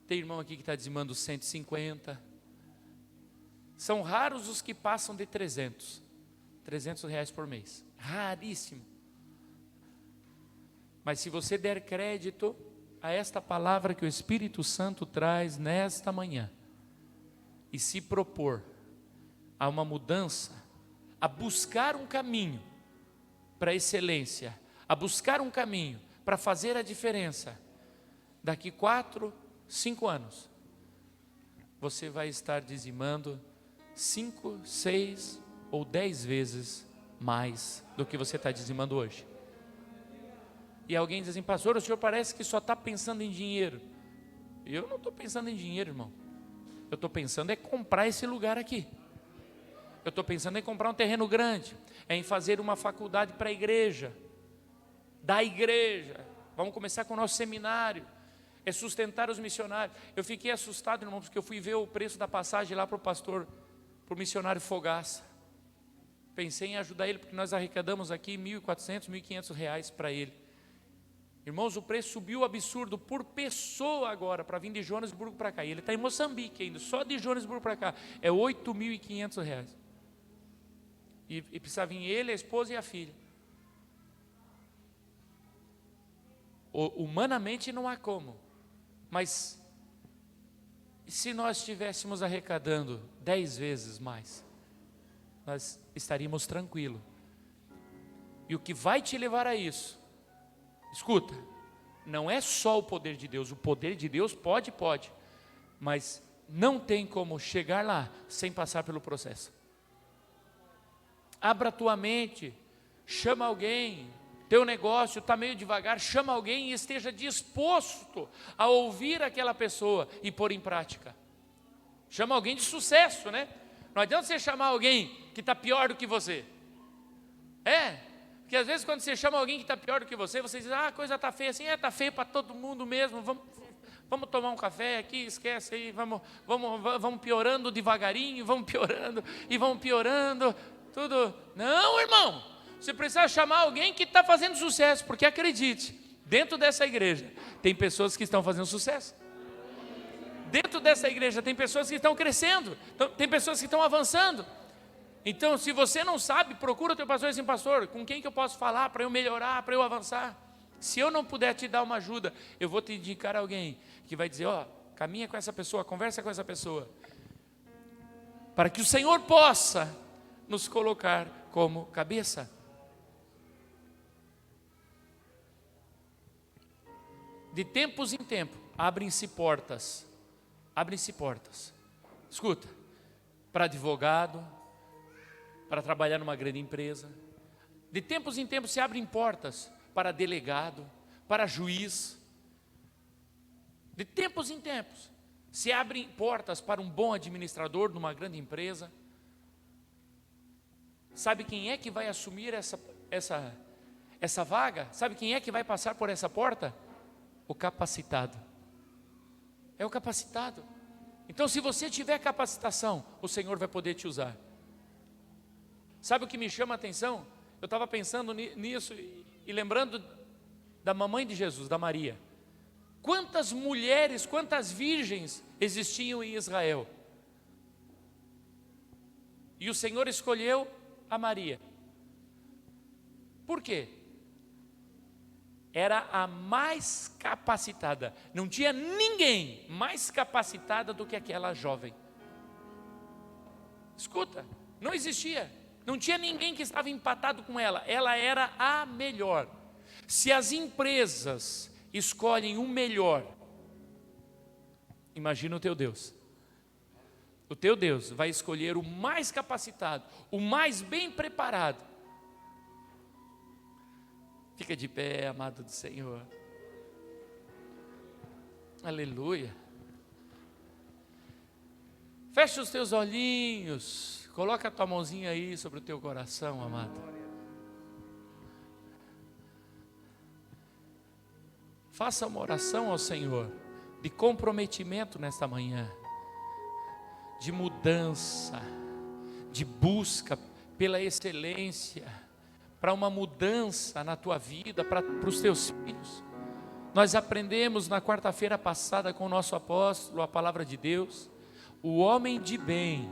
tem irmão aqui que está dizimando 150. São raros os que passam de 300 reais por mês. Raríssimo. Mas se você der crédito a esta palavra que o Espírito Santo traz nesta manhã, e se propor a uma mudança, a buscar um caminho para a excelência, a buscar um caminho para fazer a diferença, daqui 4, 5 anos, você vai estar dizimando 5, 6 ou 10 vezes mais do que você está dizimando hoje. E alguém diz assim: pastor, o senhor parece que só está pensando em dinheiro. Eu não estou pensando em dinheiro, irmão. Eu estou pensando em comprar esse lugar aqui. Eu estou pensando em comprar um terreno grande, em fazer uma faculdade para a igreja, da igreja. Vamos começar com o nosso seminário, é sustentar os missionários. Eu fiquei assustado, irmão, porque eu fui ver o preço da passagem lá para o pastor, para o missionário Fogaça. Pensei em ajudar ele, porque nós arrecadamos aqui R$1.400, R$1.500 para ele. Irmãos, o preço subiu absurdo por pessoa agora, para vir de Joanesburgo para cá. E ele está em Moçambique ainda, só de Joanesburgo para cá, é R$8.500. E precisa vir ele, a esposa e a filha. Humanamente não há como, mas se nós estivéssemos arrecadando 10 vezes mais, nós estaríamos tranquilos. E o que vai te levar a isso, escuta, não é só o poder de Deus. O poder de Deus pode, mas não tem como chegar lá sem passar pelo processo. Abra a tua mente, chama alguém. Teu negócio está meio devagar, chama alguém e esteja disposto a ouvir aquela pessoa e pôr em prática. Chama alguém de sucesso, né? Não adianta você chamar alguém que está pior do que você. Porque às vezes quando você chama alguém que está pior do que você, você diz: ah, a coisa está feia assim. Está feio para todo mundo mesmo, vamos tomar um café aqui, esquece aí, vamos piorando devagarinho, vamos piorando, tudo. Não, irmão, você precisa chamar alguém que está fazendo sucesso, porque acredite, dentro dessa igreja tem pessoas que estão fazendo sucesso. Dentro dessa igreja tem pessoas que estão crescendo, tem pessoas que estão avançando. Então, se você não sabe, procura o teu pastor e diz assim: pastor, com quem que eu posso falar para eu melhorar, para eu avançar? Se eu não puder te dar uma ajuda, eu vou te indicar alguém que vai dizer: ó, caminha com essa pessoa, conversa com essa pessoa, para que o Senhor possa nos colocar como cabeça. De tempos em tempos, abrem-se portas. Escuta, para advogado, para trabalhar numa grande empresa. De tempos em tempos se abrem portas para delegado, para juiz. De tempos em tempos se abrem portas para um bom administrador numa grande empresa. Sabe quem é que vai assumir essa vaga? Sabe quem é que vai passar por essa porta? O capacitado. É o capacitado. Então, se você tiver capacitação, o Senhor vai poder te usar. Sabe o que me chama a atenção? Eu estava pensando nisso e lembrando da mamãe de Jesus, da Maria. Quantas mulheres, quantas virgens existiam em Israel? E o Senhor escolheu a Maria. Por quê? Era a mais capacitada. Não tinha ninguém mais capacitada do que aquela jovem. Escuta, não existia. Não tinha ninguém que estava empatado com ela. Ela era a melhor. Se as empresas escolhem o melhor, imagina o teu Deus. O teu Deus vai escolher o mais capacitado, o mais bem preparado. Fica de pé, amado do Senhor. Aleluia. Fecha os teus olhinhos. Coloca a tua mãozinha aí sobre o teu coração, amado. Faça uma oração ao Senhor de comprometimento nesta manhã, de mudança, de busca pela excelência, para uma mudança na tua vida, para os teus filhos. Nós aprendemos na quarta-feira passada com o nosso apóstolo a palavra de Deus. O homem de bem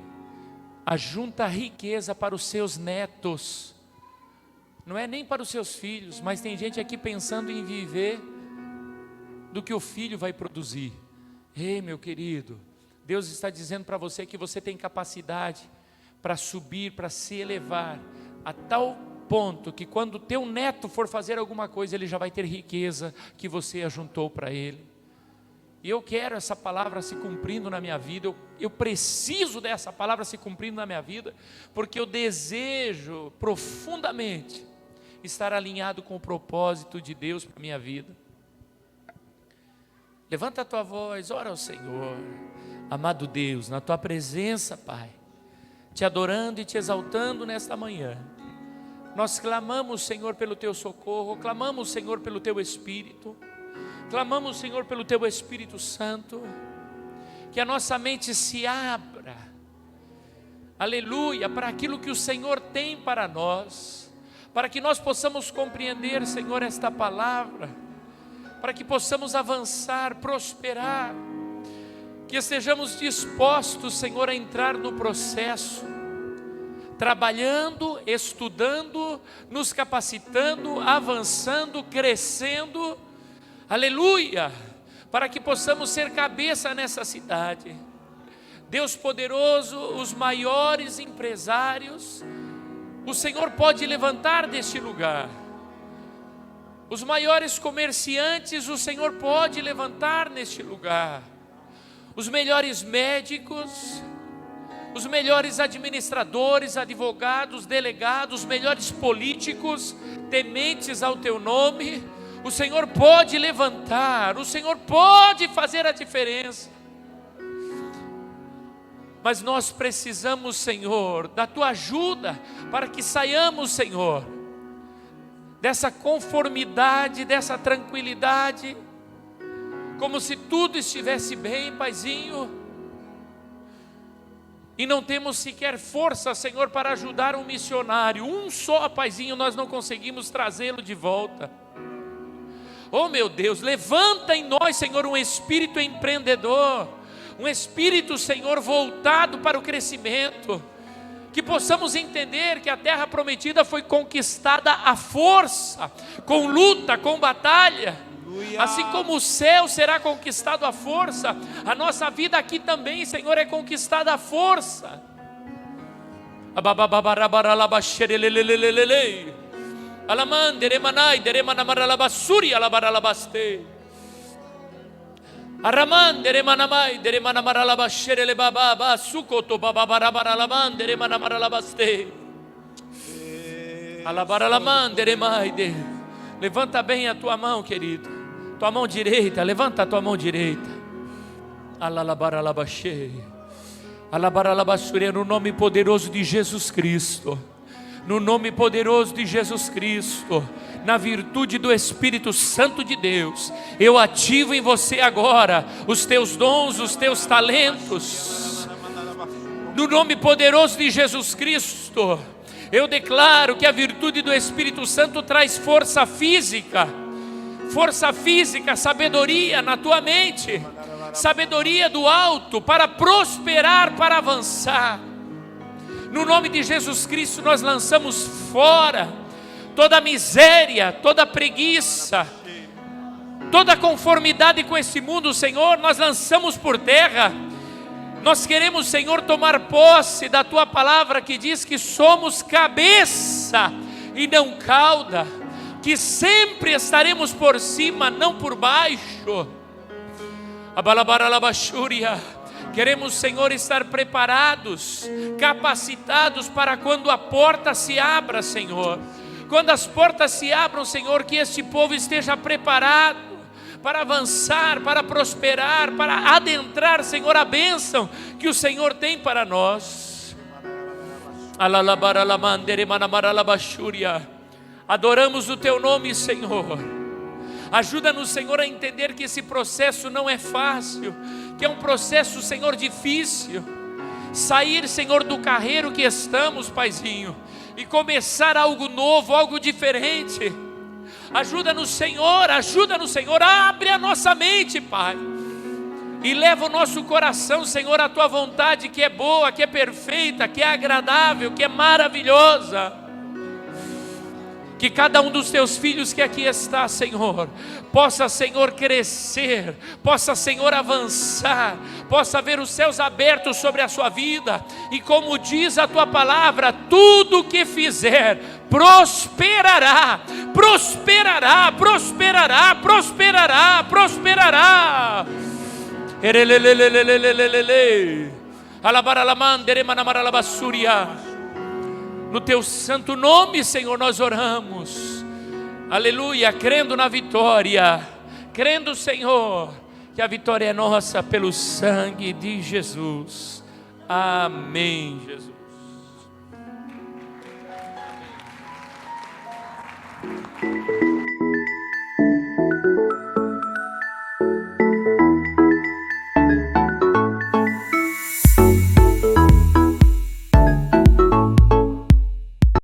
ajunta riqueza para os seus netos, não é nem para os seus filhos, mas tem gente aqui pensando em viver do que o filho vai produzir. Ei, meu querido, Deus está dizendo para você que você tem capacidade para subir, para se elevar a tal ponto que quando teu neto for fazer alguma coisa, ele já vai ter riqueza que você ajuntou para ele. E eu quero essa palavra se cumprindo na minha vida, eu preciso dessa palavra se cumprindo na minha vida, porque eu desejo profundamente estar alinhado com o propósito de Deus para a minha vida. Levanta a tua voz, ora ao Senhor. Amado Deus, na tua presença, Pai, te adorando e te exaltando nesta manhã, nós clamamos, Senhor, pelo teu socorro, clamamos, Senhor, pelo teu Espírito, clamamos, Senhor, pelo teu Espírito Santo, que a nossa mente se abra, aleluia, para aquilo que o Senhor tem para nós, para que nós possamos compreender, Senhor, esta palavra, para que possamos avançar, prosperar, que estejamos dispostos, Senhor, a entrar no processo, trabalhando, estudando, nos capacitando, avançando, crescendo, aleluia, para que possamos ser cabeça nessa cidade. Deus poderoso, os maiores empresários, o Senhor pode levantar deste lugar. Os maiores comerciantes, o Senhor pode levantar neste lugar. Os melhores médicos, os melhores administradores, advogados, delegados, os melhores políticos, tementes ao teu nome, o Senhor pode levantar, o Senhor pode fazer a diferença. Mas nós precisamos, Senhor, da tua ajuda, para que saiamos, Senhor, dessa conformidade, dessa tranquilidade, como se tudo estivesse bem, Paizinho, e não temos sequer força, Senhor, para ajudar um missionário. Um só, Paizinho, nós não conseguimos trazê-lo de volta. Oh meu Deus, levanta em nós, Senhor, um espírito empreendedor, um espírito, Senhor, voltado para o crescimento, que possamos entender que a terra prometida foi conquistada à força, com luta, com batalha. Assim como o céu será conquistado à força, a nossa vida aqui também, Senhor, é conquistada à força. Alamandere manai dere manamarabassuri alabaralabaste. Aramandere manamai dere manamaralabashere le baba sukoto baba barabaralabandere manamaralabaste. Alabaralamandere maide. Levanta bem a tua mão, querido. Tua mão direita, levanta a tua mão direita. Alalabaralabashe. Alabaralabassure, no nome poderoso de Jesus Cristo. No nome poderoso de Jesus Cristo, na virtude do Espírito Santo de Deus, eu ativo em você agora os teus dons, os teus talentos. No nome poderoso de Jesus Cristo, eu declaro que a virtude do Espírito Santo traz força física, sabedoria na tua mente, sabedoria do alto para prosperar, para avançar. No nome de Jesus Cristo nós lançamos fora toda miséria, toda preguiça, toda conformidade com esse mundo, Senhor, nós lançamos por terra. Nós queremos, Senhor, tomar posse da tua palavra que diz que somos cabeça e não cauda, que sempre estaremos por cima, não por baixo. Abalabaralabashúria. Queremos, Senhor, estar preparados, capacitados para quando a porta se abra, Senhor. Quando as portas se abram, Senhor, que este povo esteja preparado para avançar, para prosperar, para adentrar, Senhor, a bênção que o Senhor tem para nós. Adoramos o teu nome, Senhor. Ajuda-nos, Senhor, a entender que esse processo não é fácil, que é um processo, Senhor, difícil. Sair, Senhor, do carreiro que estamos, Paizinho, e começar algo novo, algo diferente. Ajuda-nos, Senhor, abre a nossa mente, Pai, e leva o nosso coração, Senhor, à tua vontade, que é boa, que é perfeita, que é agradável, que é maravilhosa. Que cada um dos teus filhos que aqui está, Senhor, possa, Senhor, crescer, possa, Senhor, avançar, possa ver os céus abertos sobre a sua vida, e como diz a tua palavra, tudo o que fizer prosperará, prosperará, prosperará, prosperará, prosperará. No teu santo nome, Senhor, nós oramos, aleluia, crendo na vitória, crendo, Senhor, que a vitória é nossa pelo sangue de Jesus. Amém, Jesus.